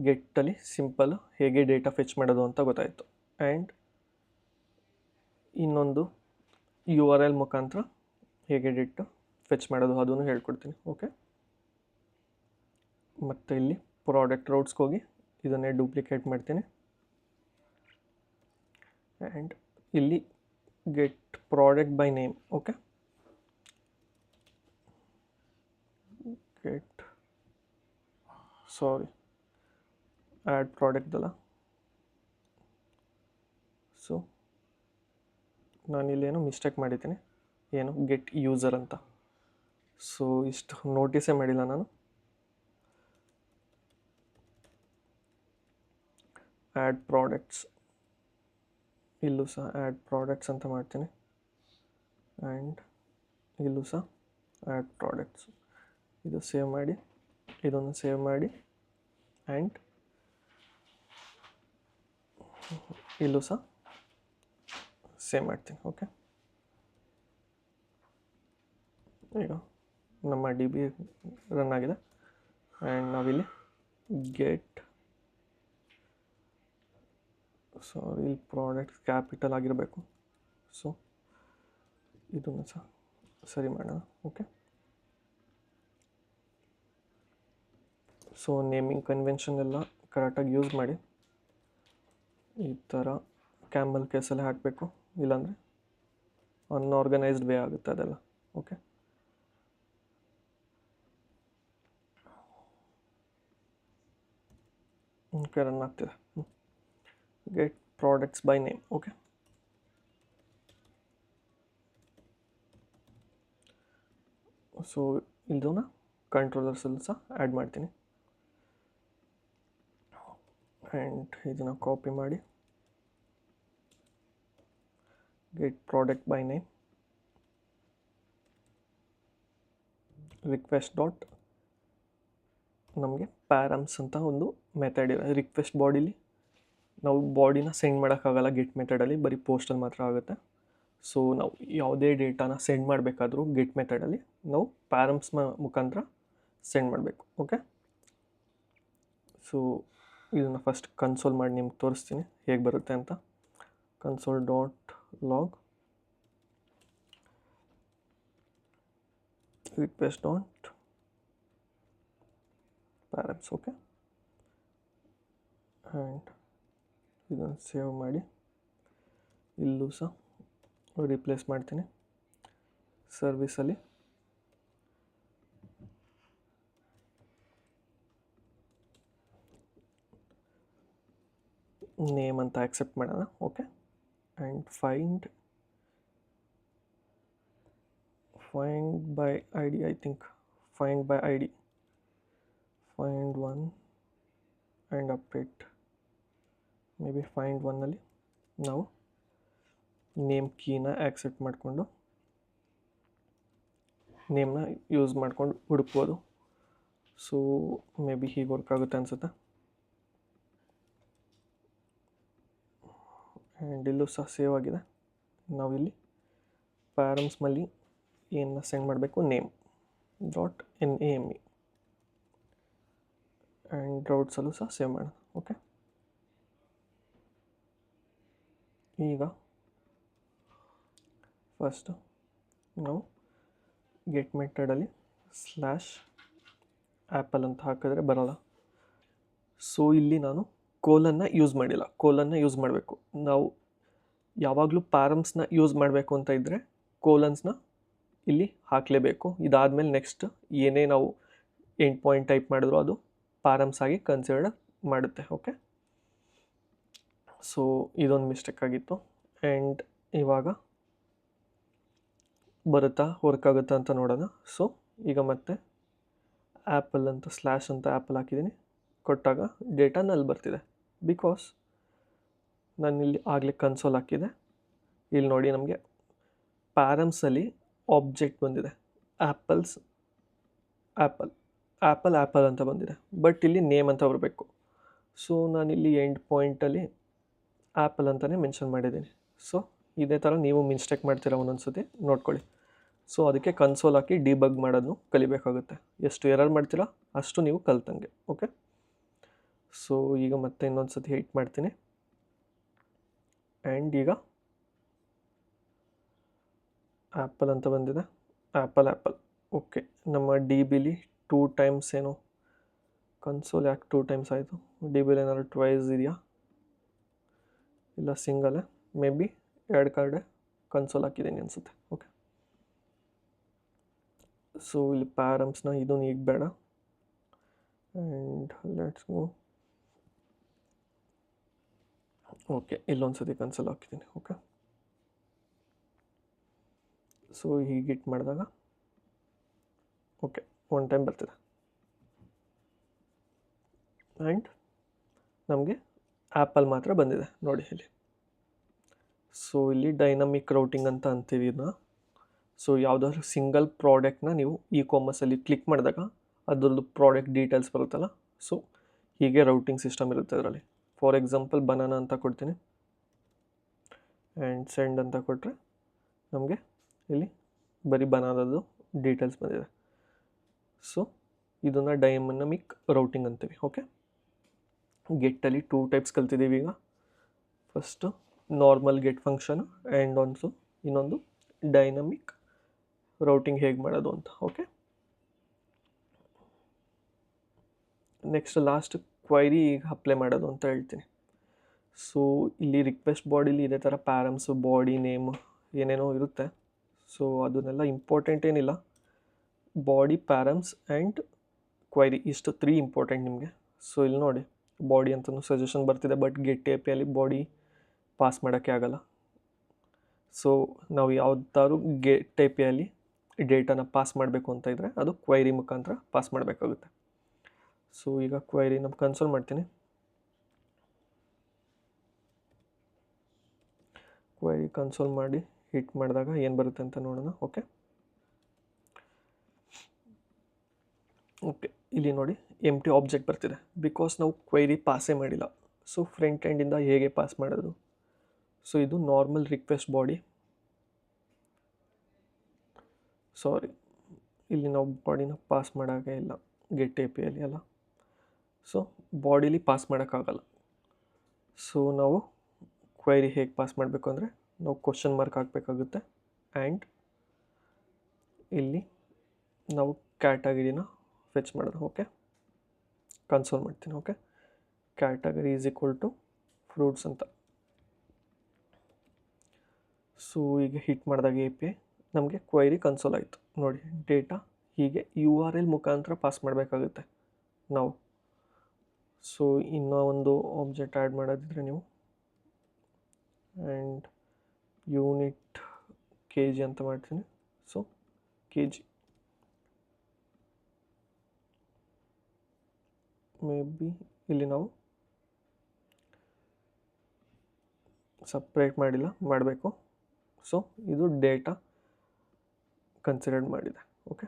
Speaker 1: ಗೆಟ್ಟಲ್ಲಿ ಸಿಂಪಲ್ ಹೇಗೆ ಡೇಟಾ ಫೆಚ್ ಮಾಡೋದು ಅಂತ ಗೊತ್ತಾಯಿತು. ಆ್ಯಂಡ್ ಇನ್ನೊಂದು URL ಮುಖಾಂತರ ಹೇಗೆ ಡೇಟಾ ಫೆಚ್ ಮಾಡೋದು ಅದನ್ನು ಹೇಳ್ಕೊಡ್ತೀನಿ. ಓಕೆ, ಮತ್ತು ಇಲ್ಲಿ ಪ್ರಾಡಕ್ಟ್ ರೌಟ್ಸ್ಗೆ ಹೋಗಿ ಇದನ್ನೇ ಡೂಪ್ಲಿಕೇಟ್ ಮಾಡ್ತೀನಿ. ಆ್ಯಂಡ್ ಇಲ್ಲಿ get product by name. Okay, get sorry add ಪ್ರಾಡಕ್ಟ್ದಲ್ಲ. ಸೊ ನಾನಿಲ್ಲೇನೋ ಮಿಸ್ಟೇಕ್ ಮಾಡಿದ್ದೀನಿ, ಏನು ಗೆಟ್ ಯೂಸರ್ ಅಂತ. ಸೊ ಇಷ್ಟು ನೋಟಿಸೇ ಮಾಡಿಲ್ಲ ನಾನು. ಆ್ಯಡ್ ಪ್ರಾಡಕ್ಟ್ಸ್, ಇಲ್ಲೂ ಸಹ ಆ್ಯಡ್ ಪ್ರಾಡಕ್ಟ್ಸ್ ಅಂತ ಮಾಡ್ತೀನಿ. ಆ್ಯಂಡ್ ಇಲ್ಲೂ ಸಹ ಆ್ಯಡ್ ಪ್ರಾಡಕ್ಟ್ಸ್. ಇದು ಸೇವ್ ಮಾಡಿ, ಇದನ್ನು ಸೇವ್ ಮಾಡಿ ಆ್ಯಂಡ್ ಇಲ್ಲೂ ಸಹ ಸೇವ್ ಮಾಡ್ತೀನಿ. ಓಕೆ, ಈಗ ನಮ್ಮ DB ರನ್ ಆಗಿದೆ. ಆ್ಯಂಡ್ ನಾವಿಲ್ಲಿ ಗೆಟ್ ಸಾರಿ ಇಲ್ಲಿ ಪ್ರಾಡಕ್ಟ್ ಕ್ಯಾಪಿಟಲ್ ಆಗಿರಬೇಕು. ಸೊ ಇದನ್ನು ಸಹ ಸರಿ ಮಾಡೋಣ. ಓಕೆ, ಸೊ ನೇಮಿಂಗ್ ಕನ್ವೆನ್ಷನ್ ಎಲ್ಲ ಕರೆಕ್ಟಾಗಿ ಯೂಸ್ ಮಾಡಿ. ಈ ಥರ ಕ್ಯಾಮಲ್ ಕೇಸಲ್ಲಿ ಹಾಕಬೇಕು, ಇಲ್ಲಾಂದರೆ ಅನ್ಆರ್ಗನೈಸ್ಡ್ ವೇ ಆಗುತ್ತೆ ಅದೆಲ್ಲ. ಓಕೆ, ಓಕೆ ರನ್ ಆಗ್ತಿದೆ. Get products by name. Okay, so ಇದನ್ನ ಕಂಟ್ರೋಲರ್ಸಲ್ಲಿ ಸಹ ಆ್ಯಡ್ ಮಾಡ್ತೀನಿ. ಆ್ಯಂಡ್ ಇದನ್ನು ಕಾಪಿ ಮಾಡಿ get product by name request dot ನಮಗೆ ಪ್ಯಾರಮ್ಸ್ ಅಂತ ಒಂದು ಮೆಥಡ್ ಇದೆ. ರಿಕ್ವೆಸ್ಟ್ ಬಾಡಿಲಿ ನಾವು ಬಾಡಿನ ಸೆಂಡ್ ಮಾಡೋಕ್ಕಾಗಲ್ಲ ಗೆಟ್ ಮೆಥಡಲ್ಲಿ, ಬರೀ ಪೋಸ್ಟಲ್ಲಿ ಮಾತ್ರ ಆಗುತ್ತೆ. ಸೊ ನಾವು ಯಾವುದೇ ಡೇಟಾನ ಸೆಂಡ್ ಮಾಡಬೇಕಾದ್ರೂ ಗೆಟ್ ಮೆಥಡಲ್ಲಿ ನಾವು ಪ್ಯಾರಮ್ಸ್ ಮುಖಾಂತರ ಸೆಂಡ್ ಮಾಡಬೇಕು. ಓಕೆ, ಸೊ ಇದನ್ನು ಫಸ್ಟ್ ಕನ್ಸೋಲ್ ಮಾಡಿ ನಿಮ್ಗೆ ತೋರಿಸ್ತೀನಿ ಹೇಗೆ ಬರುತ್ತೆ ಅಂತ. Console dot log request dot params. Okay, and ಇದನ್ನು ಸೇವ್ ಮಾಡಿ ಇಲ್ಲೂ ಸಹ ರಿಪ್ಲೇಸ್ ಮಾಡ್ತೀನಿ. ಸರ್ವಿಸಲ್ಲಿ ನೇಮ್ ಅಂತ ಆಕ್ಸೆಪ್ಟ್ ಮಾಡೋಣ. Okay, and find by I D, I think find by I D, find one and update. Maybe find ಒನ್ನಲ್ಲಿ ನಾವು ನೇಮ್ ಕೀನ ಆಕ್ಸೆಪ್ಟ್ ಮಾಡಿಕೊಂಡು ನೇಮ್ನ ಯೂಸ್ ಮಾಡ್ಕೊಂಡು ಹುಡುಕ್ಬೋದು. ಸೊ ಮೇ ಬಿ ಹೀಗೆ ವರ್ಕ್ ಆಗುತ್ತೆ ಅನಿಸುತ್ತೆ. ಆ್ಯಂಡ್ ಇಲ್ಲೂ ಸಹ ಸೇವ್ ಆಗಿದೆ. ನಾವಿಲ್ಲಿ ಪ್ಯಾರಮ್ಸ್ನಲ್ಲಿ ಏನನ್ನ ಸೆಂಡ್ ಮಾಡಬೇಕು, ನೇಮ್ ಡಾಟ್ NAME ಆ್ಯಂಡ್ ರೌಟ್ಸಲ್ಲೂ ಸಹ ಸೇವ್ ಮಾಡೋಣ. ಓಕೆ, ಈಗ ಫಸ್ಟು ನಾವು ಗೆಟ್ ಮೆಥಡಲ್ಲಿ /ಆ್ಯಪಲ್ ಅಂತ ಹಾಕಿದ್ರೆ ಬರೋಲ್ಲ. ಸೊ ಇಲ್ಲಿ ನಾನು ಕೋಲನ್ನು ಯೂಸ್ ಮಾಡಿಲ್ಲ, ಕೋಲನ್ನು ಯೂಸ್ ಮಾಡಬೇಕು. ನಾವು ಯಾವಾಗಲೂ ಪ್ಯಾರಮ್ಸ್ನ ಯೂಸ್ ಮಾಡಬೇಕು ಅಂತ ಇದ್ದರೆ ಕೋಲನ್ಸ್ನ ಇಲ್ಲಿ ಹಾಕಲೇಬೇಕು. ಇದಾದಮೇಲೆ ನೆಕ್ಸ್ಟ್ ಏನೇ ನಾವು ಎಂಡ್ ಪಾಯಿಂಟ್ ಟೈಪ್ ಮಾಡಿದ್ರು ಅದು ಪ್ಯಾರಮ್ಸ್ ಆಗಿ ಕನ್ಸಿಡರ್ ಮಾಡುತ್ತೆ. ಓಕೆ, ಸೊ ಇದೊಂದು ಮಿಸ್ಟೇಕ್ ಆಗಿತ್ತು. ಆ್ಯಂಡ್ ಇವಾಗ ಬರುತ್ತಾ ವರ್ಕ್ ಆಗುತ್ತಾ ಅಂತ ನೋಡೋಣ. ಸೊ ಈಗ ಮತ್ತೆ ಆ್ಯಪಲ್ ಅಂತ / ಅಂತ ಆ್ಯಪಲ್ ಹಾಕಿದ್ದೀನಿ, ಕೊಟ್ಟಾಗ ಡೇಟಾ ನಲ್ಲಿ ಬರ್ತಿದೆ. ಬಿಕಾಸ್ ನಾನಿಲ್ಲಿ ಆಗಲೇ ಕನ್ಸೋಲ್ ಹಾಕಿದೆ. ಇಲ್ಲಿ ನೋಡಿ ನಮಗೆ ಪ್ಯಾರಮ್ಸಲ್ಲಿ ಆಬ್ಜೆಕ್ಟ್ ಬಂದಿದೆ, ಆ್ಯಪಲ್ ಅಂತ ಬಂದಿದೆ. ಬಟ್ ಇಲ್ಲಿ ನೇಮ್ ಅಂತ ಬರಬೇಕು. ಸೊ ನಾನಿಲ್ಲಿ ಎಂಡ್ ಪಾಯಿಂಟಲ್ಲಿ ಆ್ಯಪಲ್ ಅಂತಲೇ ಮೆನ್ಷನ್ ಮಾಡಿದ್ದೀನಿ. ಸೊ ಇದೇ ಥರ ನೀವು ಮಿಸ್ಟೇಕ್ ಮಾಡ್ತೀರಾ ಒಂದೊಂದು ಸತಿ, ನೋಡ್ಕೊಳ್ಳಿ. ಸೊ ಅದಕ್ಕೆ ಕನ್ಸೋಲ್ ಹಾಕಿ ಡಿಬಗ್ ಮಾಡೋದನ್ನು ಕಲಿಬೇಕಾಗುತ್ತೆ. ಎಷ್ಟು ಎರರ್ ಮಾಡ್ತೀರಾ ಅಷ್ಟು ನೀವು ಕಲ್ತಂಗೆ. ಓಕೆ, ಸೊ ಈಗ ಮತ್ತೆ ಇನ್ನೊಂದು ಸತಿ ಹಿಟ್ ಮಾಡ್ತೀನಿ. ಆ್ಯಂಡ್ ಈಗ ಆ್ಯಪಲ್ ಅಂತ ಬಂದಿದೆ, ಆ್ಯಪಲ್. ಓಕೆ, ನಮ್ಮ DBಲಿ 2 ಟೈಮ್ಸ್ ಏನೋ, ಕನ್ಸೋಲ್ ಯಾಕೆ 2 ಟೈಮ್ಸ್ ಆಯಿತು? DBಲಿ ಏನಾದ್ರು ಟ್ವೈಸ್ ಇದೆಯಾ? ಇಲ್ಲ ಸಿಂಗಲೇ, ಮೇ ಬಿ 2 ಕಡೆ ಕನ್ಸೋಲ್ ಹಾಕಿದ್ದೀನಿ ಅನಿಸುತ್ತೆ. ಓಕೆ, ಸೊ ಇಲ್ಲಿ ಪ್ಯಾರಮ್ಸ್ನ ಇದನ್ನು ಈಗ ಬೇಡ. And let's go. ಓಕೆ, ಇಲ್ಲೊಂದು ಸತಿ ಕನ್ಸೋಲ್ ಹಾಕಿದ್ದೀನಿ. ಓಕೆ, ಸೊ ಹೀಗೆ ಹಿಟ್ ಮಾಡಿದಾಗ ಓಕೆ 1 ಟೈಮ್ ಬರ್ತಿದೆ. ಆ್ಯಂಡ್ ನಮಗೆ ಆ್ಯಪಲ್ ಮಾತ್ರ ಬಂದಿದೆ ನೋಡಿ ಇಲ್ಲಿ. ಸೊ ಇಲ್ಲಿ ಡೈನಮಿಕ್ ರೌಟಿಂಗ್ ಅಂತ ಅಂತೀವಿ ಇದನ್ನ. ಸೊ ಯಾವುದಾದ್ರು ಸಿಂಗಲ್ ಪ್ರಾಡಕ್ಟ್ನ ನೀವು ಕಾಮರ್ಸಲ್ಲಿ ಕ್ಲಿಕ್ ಮಾಡಿದಾಗ ಅದರದ್ದು ಪ್ರಾಡಕ್ಟ್ ಡೀಟೇಲ್ಸ್ ಬರುತ್ತಲ್ಲ, ಸೊ ಹೀಗೆ ರೌಟಿಂಗ್ ಸಿಸ್ಟಮ್ ಇರುತ್ತೆ ಅದರಲ್ಲಿ. ಫಾರ್ ಎಕ್ಸಾಂಪಲ್ ಬನಾನಾ ಅಂತ ಕೊಡ್ತೀನಿ ಆ್ಯಂಡ್ ಸೆಂಡ್ ಅಂತ ಕೊಟ್ಟರೆ ನಮಗೆ ಇಲ್ಲಿ ಬರೀ ಬನಾನದು ಡೀಟೇಲ್ಸ್ ಬಂದಿದೆ. ಸೊ ಇದನ್ನು ಡೈನಮಿಕ್ ರೌಟಿಂಗ್ ಅಂತೀವಿ. ಓಕೆ, ಗೆಟ್ಟಲ್ಲಿ 2 ಟೈಪ್ಸ್ ಕಲ್ತಿದ್ದೀವಿ ಈಗ. First normal get function and also ಇನ್ನೊಂದು ಡೈನಮಿಕ್ ರೌಟಿಂಗ್ ಹೇಗೆ ಮಾಡೋದು ಅಂತ. ಓಕೆ, ನೆಕ್ಸ್ಟ್ ಲಾಸ್ಟ್ ಕ್ವೈರಿ ಈಗ ಅಪ್ಲೈ ಮಾಡೋದು ಅಂತ ಹೇಳ್ತೀನಿ. ಸೊ ಇಲ್ಲಿ ರಿಕ್ವೆಸ್ಟ್ ಬಾಡಿಲಿ ಇದೇ ಥರ ಪ್ಯಾರಮ್ಸು, ಬಾಡಿ ನೇಮ್ ಏನೇನೋ ಇರುತ್ತೆ. ಸೊ ಅದನ್ನೆಲ್ಲ ಇಂಪಾರ್ಟೆಂಟ್ ಏನಿಲ್ಲ. ಬಾಡಿ, ಪ್ಯಾರಮ್ಸ್ ಆ್ಯಂಡ್ ಕ್ವೈರಿ ಇಷ್ಟು 3 ಇಂಪಾರ್ಟೆಂಟ್ ನಿಮಗೆ. ಸೊ ಇಲ್ಲಿ ನೋಡಿ ಬಾಡಿ ಅಂತಲೂ ಸಜೆಷನ್ ಬರ್ತಿದೆ, ಬಟ್ ಗೆಟ್ ಎ ಪಿ ಅಲ್ಲಿ ಬಾಡಿ ಪಾಸ್ ಮಾಡೋಕ್ಕೆ ಆಗಲ್ಲ. ಸೊ ನಾವು ಯಾವ್ದಾದ್ರು ಗೆಟ್ ಎ ಪಿ ಅಲ್ಲಿ ಡೇಟಾನ ಪಾಸ್ ಮಾಡಬೇಕು ಅಂತ ಇದ್ದರೆ ಅದು ಕ್ವೈರಿ ಮುಖಾಂತರ ಪಾಸ್ ಮಾಡಬೇಕಾಗುತ್ತೆ. ಸೊ ಈಗ ಕ್ವೈರಿ ನಾನು ಕನ್ಸೋಲ್ ಮಾಡ್ತೀನಿ. ಕ್ವೈರಿ ಕನ್ಸೋಲ್ ಮಾಡಿ ಹಿಟ್ ಮಾಡಿದಾಗ ಏನು ಬರುತ್ತೆ ಅಂತ ನೋಡೋಣ. ಓಕೆ, ಇಲ್ಲಿ ನೋಡಿ ಎಂಪ್ಟಿ ಆಬ್ಜೆಕ್ಟ್ ಬರ್ತಿದೆ, ಬಿಕಾಸ್ ನಾವು ಕ್ವೈರಿ ಪಾಸೇ ಮಾಡಿಲ್ಲ. ಸೊ ಫ್ರಂಟ್ ಎಂಡಿಂದ ಹೇಗೆ ಪಾಸ್ ಮಾಡೋದು? ಸೊ ಇದು ನಾರ್ಮಲ್ ರಿಕ್ವೆಸ್ಟ್ ಬಾಡಿ, ಸಾರಿ ಇಲ್ಲಿ ನಾವು ಬಾಡಿನ ಪಾಸ್ ಮಾಡೋಕ್ಕೆ ಇಲ್ಲ ಗೆಟ್ ಎ ಪಿ ಅಲ್ಲಿ ಅಲ್ಲ. ಸೊ ಬಾಡಿಲಿ ಪಾಸ್ ಮಾಡೋಕ್ಕಾಗಲ್ಲ. ಸೊ ನಾವು ಕ್ವೈರಿ ಹೇಗೆ ಪಾಸ್ ಮಾಡಬೇಕು ಅಂದರೆ ನಾವು ಕ್ವಶನ್ ಮಾರ್ಕ್ ಹಾಕಬೇಕಾಗುತ್ತೆ ಆ್ಯಂಡ್ ಇಲ್ಲಿ ನಾವು ಕ್ಯಾಟಗರಿನ ಫೆಚ್ ಮಾಡೋದು. ಓಕೆ, ಕನ್ಸೋಲ್ ಮಾಡ್ತೀನಿ. Okay, category is equal to fruits ಅಂತ. ಸೊ ಈಗ ಹಿಟ್ ಮಾಡಿದಾಗ ಎ ಪಿ ಐ ನಮಗೆ ಕ್ವೈರಿ ಕನ್ಸೋಲ್ ಆಯಿತು. ನೋಡಿ ಡೇಟಾ ಹೀಗೆ URL ಮುಖಾಂತರ ಪಾಸ್ ಮಾಡಬೇಕಾಗುತ್ತೆ ನಾವು. ಸೊ ಇನ್ನೂ ಒಂದು ಆಬ್ಜೆಕ್ಟ್ ಆ್ಯಡ್ ಮಾಡೋದಿದ್ರೆ ನೀವು ಆ್ಯಂಡ್ ಯೂನಿಟ್ KG ಅಂತ ಮಾಡ್ತೀನಿ. ಸೊ KG ಮೇ ಬಿ ಇಲ್ಲಿ ನಾವು ಸಪ್ರೇಟ್ ಮಾಡಿಲ್ಲ, ಮಾಡಬೇಕು. ಸೊ ಇದು ಡೇಟಾ ಕನ್ಸಿಡರ್ ಮಾಡಿದೆ. ಓಕೆ,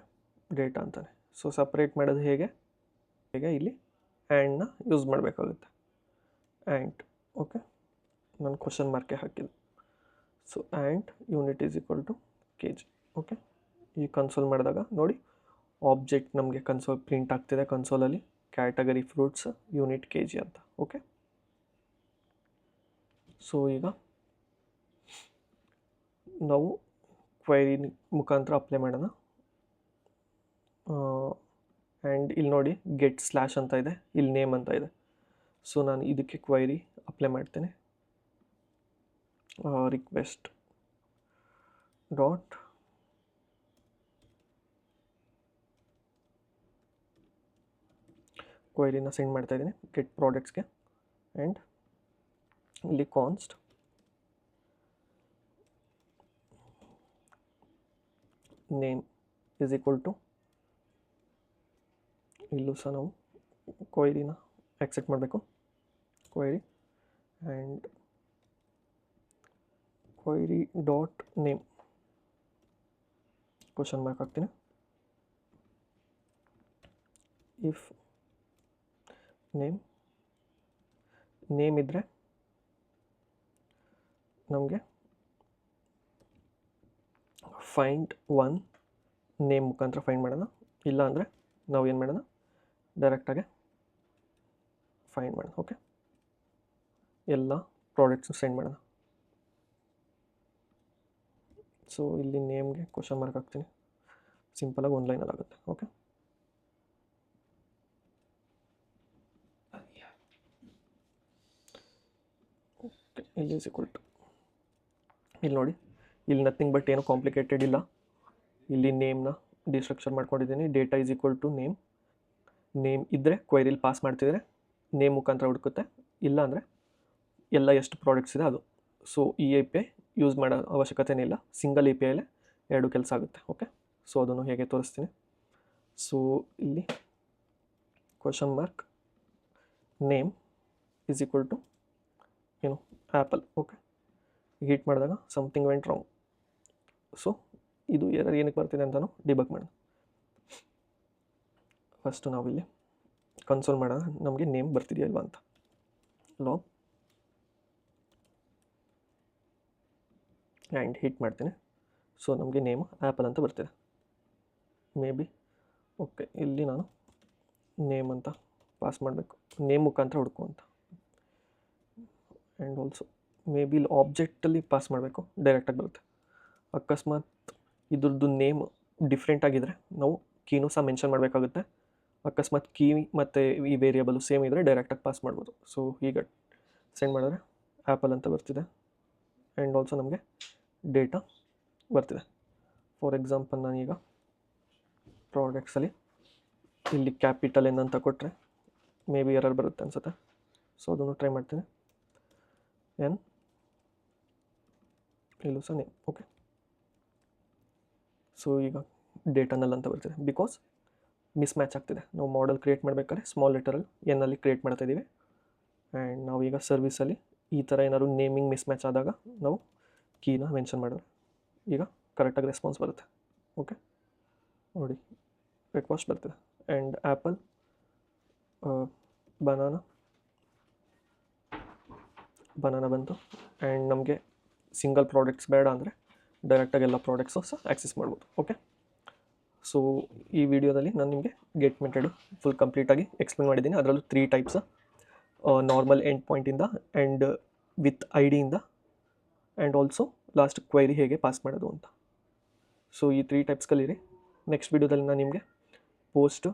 Speaker 1: ಡೇಟಾ ಅಂತಾನೆ. ಸೊ ಸಪ್ರೇಟ್ ಮಾಡೋದು ಹೇಗೆ ಇಲ್ಲಿ ಆ್ಯಂಡ್ನ ಯೂಸ್ ಮಾಡಬೇಕಾಗುತ್ತೆ. ಆ್ಯಂಡ್ ಓಕೆ, ನಾನು ಕ್ವಶನ್ ಮಾರ್ಕೆ ಹಾಕಿದೆ. So and unit is equal to KG. Okay, ಈ ಕನ್ಸೋಲ್ ಮಾಡಿದಾಗ ನೋಡಿ ಆಬ್ಜೆಕ್ಟ್ ನಮಗೆ ಕನ್ಸೋಲ್ ಪ್ರಿಂಟ್ ಆಗ್ತಿದೆ. ಕನ್ಸೋಲಲ್ಲಿ ಕ್ಯಾಟಗರಿ ಫ್ರೂಟ್ಸ್ ಯೂನಿಟ್ KG ಅಂತ. ಓಕೆ, ಸೊ ಈಗ ನಾವು ಕ್ವೈರಿ ಮುಖಾಂತರ ಅಪ್ಲೈ ಮಾಡೋಣ. ಆ್ಯಂಡ್ ಇಲ್ಲಿ ನೋಡಿ ಗೆಟ್ ಸ್ಲ್ಯಾಶ್ ಅಂತ ಇದೆ, ಇಲ್ಲಿ ನೇಮ್ ಅಂತ ಇದೆ. ಸೊ ನಾನು ಇದಕ್ಕೆ ಕ್ವೈರಿ ಅಪ್ಲೈ ಮಾಡ್ತೇನೆ. ರಿಕ್ವೆಸ್ಟ್ ಡಾಟ್ ಕ್ವೈರಿನ ಸೆಂಡ್ ಮಾಡ್ತಾ ಇದ್ದೀನಿ ಗೆಟ್ ಪ್ರಾಡಕ್ಟ್ಸ್ಗೆ. ಆ್ಯಂಡ್ ಇಲ್ಲಿ ಕಾನ್ಸ್ಟ್ ನೇಮ್ ಈಸ್ ಈಕ್ವಲ್ ಟು, ಇಲ್ಲೂ ಸಹ ನಾವು ಕ್ವೈರಿನ ಆಕ್ಸೆಪ್ಟ್ ಮಾಡಬೇಕು. Query and query dot name question mark ಹಾಕ್ತೀನಿ. ಇಫ್ ನೇಮ್ ಇದ್ದರೆ ನಮಗೆ ಫೈಂಡ್ ಒನ್ ನೇಮ್ ಮುಖಾಂತರ ಫೈಂಡ್ ಮಾಡೋಣ. ಇಲ್ಲ ಅಂದರೆ ನಾವು ಏನು ಮಾಡೋಣ, ಡೈರೆಕ್ಟಾಗೆ ಫೈಂಡ್ ಮಾಡೋಣ. ಓಕೆ, ಎಲ್ಲ ಪ್ರಾಡಕ್ಟ್ಸು ಸೆಂಡ್ ಮಾಡೋಣ. ಸೊ ಇಲ್ಲಿ ನೇಮ್ಗೆ ಕ್ವಶನ್ ಮಾರ್ಕ್ ಹಾಕ್ತೀನಿ. ಸಿಂಪಲಾಗಿ ಒಂದು ಲೈನಲ್ಲಿ ಆಗುತ್ತೆ. ಓಕೆ, ಇಲ್ಲಿ ಈಸ್ ಈಕ್ವಲ್ ಟು, ಇಲ್ಲಿ ನೋಡಿ ಇಲ್ಲಿ ನಥಿಂಗ್ ಬಟ್ ಏನೂ ಕಾಂಪ್ಲಿಕೇಟೆಡ್ ಇಲ್ಲ. ಇಲ್ಲಿ ನೇಮ್ನ ಡಿಸ್ಟ್ರಕ್ಚರ್ ಮಾಡ್ಕೊಂಡಿದ್ದೀನಿ. Data is equal to name ಇದ್ದರೆ ಕ್ವೈರಿಲಿ ಪಾಸ್ ಮಾಡ್ತಿದ್ರೆ ನೇಮ್ ಮುಖಾಂತರ ಹುಡುಕುತ್ತೆ. ಇಲ್ಲ ಅಂದರೆ ಎಲ್ಲ ಎಷ್ಟು ಪ್ರಾಡಕ್ಟ್ಸ್ ಇದೆ ಅದು. ಸೊ ಈ API ಯೂಸ್ ಮಾಡೋ ಅವಶ್ಯಕತೆನೇ ಇಲ್ಲ. ಸಿಂಗಲ್ APIಲೇ 2 ಕೆಲಸ ಆಗುತ್ತೆ. ಓಕೆ, ಸೊ ಅದನ್ನು ಹೇಗೆ ತೋರಿಸ್ತೀನಿ. ಸೊ ಇಲ್ಲಿ question mark name is equal to ಏನು ಆ್ಯಪಲ್. ಓಕೆ, ಹಿಟ್ ಮಾಡಿದಾಗ ಸಮಥಿಂಗ್ ವೆಂಟ್ ರಾಂಗ್. ಸೊ ಇದು ಎರರ್ ಏನಕ್ಕೆ ಬರ್ತಿದೆ ಅಂತಲೂ ಡಿಬಗ್ ಮಾಡೋಣ. ಫಸ್ಟು ನಾವಿಲ್ಲಿ ಕನ್ಸೋಲ್ ಮಾಡೋಣ ನಮಗೆ ನೇಮ್ ಬರ್ತಿದೆಯಲ್ವ ಅಂತ. ಲಾಗ್ ಆ್ಯಂಡ್ ಹಿಟ್ ಮಾಡ್ತೀನಿ. ಸೊ ನಮಗೆ ನೇಮ್ ಆ್ಯಪಲ್ ಅಂತ ಬರ್ತಿದೆ. ಮೇ ಬಿ ಓಕೆ, ಇಲ್ಲಿ ನಾನು ನೇಮ್ ಅಂತ ಪಾಸ್ ಮಾಡಬೇಕು. ನೇಮ್ ಮುಖಾಂತರ ಹುಡುಕು ಅಂತ. ಆ್ಯಂಡ್ ಆಲ್ಸೋ ಮೇ ಬಿ ಇಲ್ಲಿ ಆಬ್ಜೆಕ್ಟಲ್ಲಿ ಪಾಸ್ ಮಾಡಬೇಕು, ಡೈರೆಕ್ಟಾಗಿ ಬರುತ್ತೆ. ಅಕಸ್ಮಾತ್ ಇದ್ರದ್ದು ನೇಮ್ ಡಿಫ್ರೆಂಟ್ ಆಗಿದ್ದರೆ ನಾವು ಕೀನೂ ಸಹ ಮೆನ್ಷನ್ ಮಾಡಬೇಕಾಗುತ್ತೆ. ಅಕಸ್ಮಾತ್ ಕೀ ಮತ್ತು ಈ ವೇರಿಯಬಲು ಸೇಮ್ ಇದ್ದರೆ ಡೈರೆಕ್ಟಾಗಿ ಪಾಸ್ ಮಾಡ್ಬೋದು. ಸೊ ಈಗ ಸೆಂಡ್ ಮಾಡಿದ್ರೆ ಆ್ಯಪಲ್ ಅಂತ ಬರ್ತಿದೆ ಆ್ಯಂಡ್ ಆಲ್ಸೋ ನಮಗೆ ಡೇಟಾ ಬರ್ತಿದೆ. ಫಾರ್ ಎಕ್ಸಾಂಪಲ್ ನಾನೀಗ ಪ್ರಾಡಕ್ಟ್ಸಲ್ಲಿ ಇಲ್ಲಿ ಕ್ಯಾಪಿಟಲ್ ಎನ್ ಅಂತ ಕೊಟ್ಟರೆ ಮೇ ಬಿ ಎರರ್ ಬರುತ್ತೆ ಅನಿಸುತ್ತೆ. ಸೊ ಅದನ್ನು ಟ್ರೈ ಮಾಡ್ತೀನಿ. ಎನ್ ಇಲ್ಲೂ ಸಹ ನೇಮ್. ಓಕೆ, ಸೊ ಈಗ ಡೇಟಾನಲ್ಲಿ ಅಂತ ಬರ್ತಿದೆ ಬಿಕಾಸ್ ಮಿಸ್ ಮ್ಯಾಚ್ ಆಗ್ತಿದೆ. ನಾವು ಮಾಡೆಲ್ ಕ್ರಿಯೇಟ್ ಮಾಡಬೇಕಾದ್ರೆ ಸ್ಮಾಲ್ ಲೆಟರಲ್ಲಿ ಎನ್ನಲ್ಲಿ ಕ್ರಿಯೇಟ್ ಮಾಡ್ತಾ ಇದ್ದೀವಿ ಆ್ಯಂಡ್ ನಾವೀಗ ಸರ್ವಿಸಲ್ಲಿ ಈ ಥರ ಏನಾದ್ರು ನೇಮಿಂಗ್ ಮಿಸ್ ಮ್ಯಾಚ್ ಆದಾಗ ನಾವು ಕೀನ ಮೆನ್ಷನ್ ಮಾಡಿದ್ರೆ ಈಗ ಕರೆಕ್ಟಾಗಿ ರೆಸ್ಪಾನ್ಸ್ ಬರುತ್ತೆ. ಓಕೆ, ನೋಡಿ ರಿಕ್ವೆಸ್ಟ್ ಬರ್ತಿದೆ ಆ್ಯಂಡ್ ಆ್ಯಪಲ್ ಬನಾನಾ ಬಂತು ಆ್ಯಂಡ್ ನಮಗೆ ಸಿಂಗಲ್ ಪ್ರಾಡಕ್ಟ್ಸ್ ಬೇಡ ಅಂದರೆ ಡೈರೆಕ್ಟಾಗಿ ಎಲ್ಲ ಪ್ರಾಡಕ್ಟ್ಸು ಸಹ ಆ್ಯಕ್ಸೆಸ್ ಮಾಡ್ಬೋದು. ಓಕೆ, ಸೊ ಈ ವಿಡಿಯೋದಲ್ಲಿ ನಾನು ನಿಮಗೆ ಗೆಟ್ ಮೆಥಡ್ ಫುಲ್ ಕಂಪ್ಲೀಟಾಗಿ ಎಕ್ಸ್ಪ್ಲೇನ್ ಮಾಡಿದ್ದೀನಿ. ಅದರಲ್ಲೂ 3 ಟೈಪ್ಸ್, ನಾರ್ಮಲ್ ಎಂಡ್ ಪಾಯಿಂಟಿಂದ ಆ್ಯಂಡ್ ವಿತ್ ಐ ಡಿಯಿಂದ ಆ್ಯಂಡ್ ಆಲ್ಸೋ ಲಾಸ್ಟ್ ಕ್ವೈರಿ ಹೇಗೆ ಪಾಸ್ ಮಾಡೋದು ಅಂತ. ಸೊ ಈ 3 ಟೈಪ್ಸ್ ಕಲೀರಿ. ನೆಕ್ಸ್ಟ್ ವಿಡಿಯೋದಲ್ಲಿ ನಾನು ನಿಮಗೆ ಪೋಸ್ಟ್,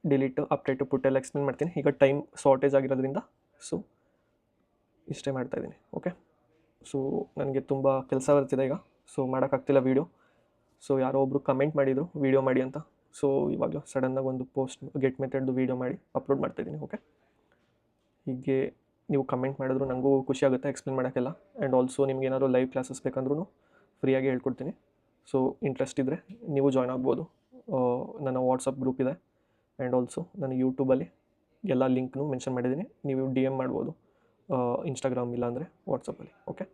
Speaker 1: ಡಿಲೀಟ್, ಅಪ್ಡೇಟು, ಪುಟ್ ಎಲ್ಲ ಎಕ್ಸ್ಪ್ಲೇನ್ ಮಾಡ್ತೀನಿ. ಈಗ ಟೈಮ್ ಶಾರ್ಟೇಜ್ ಆಗಿರೋದ್ರಿಂದ ಸೊ ಇಷ್ಟೇ ಮಾಡ್ತಾಯಿದ್ದೀನಿ. ಓಕೆ, ಸೊ ನನಗೆ ತುಂಬ ಕೆಲಸ ಬರ್ತಿದೆ ಈಗ, ಸೊ ಮಾಡೋಕ್ಕಾಗ್ತಿಲ್ಲ ವೀಡಿಯೋ. ಸೊ ಯಾರೋ ಒಬ್ಬರು ಕಮೆಂಟ್ ಮಾಡಿದರು ವೀಡಿಯೋ ಮಾಡಿ ಅಂತ. ಸೊ ಇವಾಗ ಸಡನ್ನಾಗಿ ಒಂದು ಪೋಸ್ಟ್ ಗೆಟ್ ಮೆಥಡ್ದು ವೀಡಿಯೋ ಮಾಡಿ ಅಪ್ಲೋಡ್ ಮಾಡ್ತಾಯಿದ್ದೀನಿ. ಓಕೆ, ಹೀಗೆ ನೀವು ಕಮೆಂಟ್ ಮಾಡಿದ್ರು ನನಗೂ ಖುಷಿ ಆಗುತ್ತೆ ಎಕ್ಸ್ಪ್ಲೇನ್ ಮಾಡೋಕ್ಕೆಲ್ಲ. ಆ್ಯಂಡ್ ಆಲ್ಸೋ ನಿಮ್ಗೆ ಏನಾದ್ರು ಲೈವ್ ಕ್ಲಾಸಸ್ ಬೇಕಂದ್ರೂ ಫ್ರೀಯಾಗಿ ಹೇಳ್ಕೊಡ್ತೀನಿ. ಸೊ ಇಂಟ್ರೆಸ್ಟ್ ಇದ್ದರೆ ನೀವು ಜಾಯ್ನ್ ಆಗ್ಬೋದು. ನನ್ನ ವಾಟ್ಸಪ್ ಗ್ರೂಪ್ ಇದೆ ಆ್ಯಂಡ್ ಆಲ್ಸೋ ನಾನು ಯೂಟ್ಯೂಬಲ್ಲಿ ಎಲ್ಲ ಲಿಂಕ್ನು ಮೆನ್ಷನ್ ಮಾಡಿದ್ದೀನಿ. ನೀವು DM ಮಾಡ್ಬೋದು ಇನ್ಸ್ಟಾಗ್ರಾಮ್ ಇಲ್ಲಾಂದರೆ ವಾಟ್ಸಪ್ಪಲ್ಲಿ. ಓಕೆ.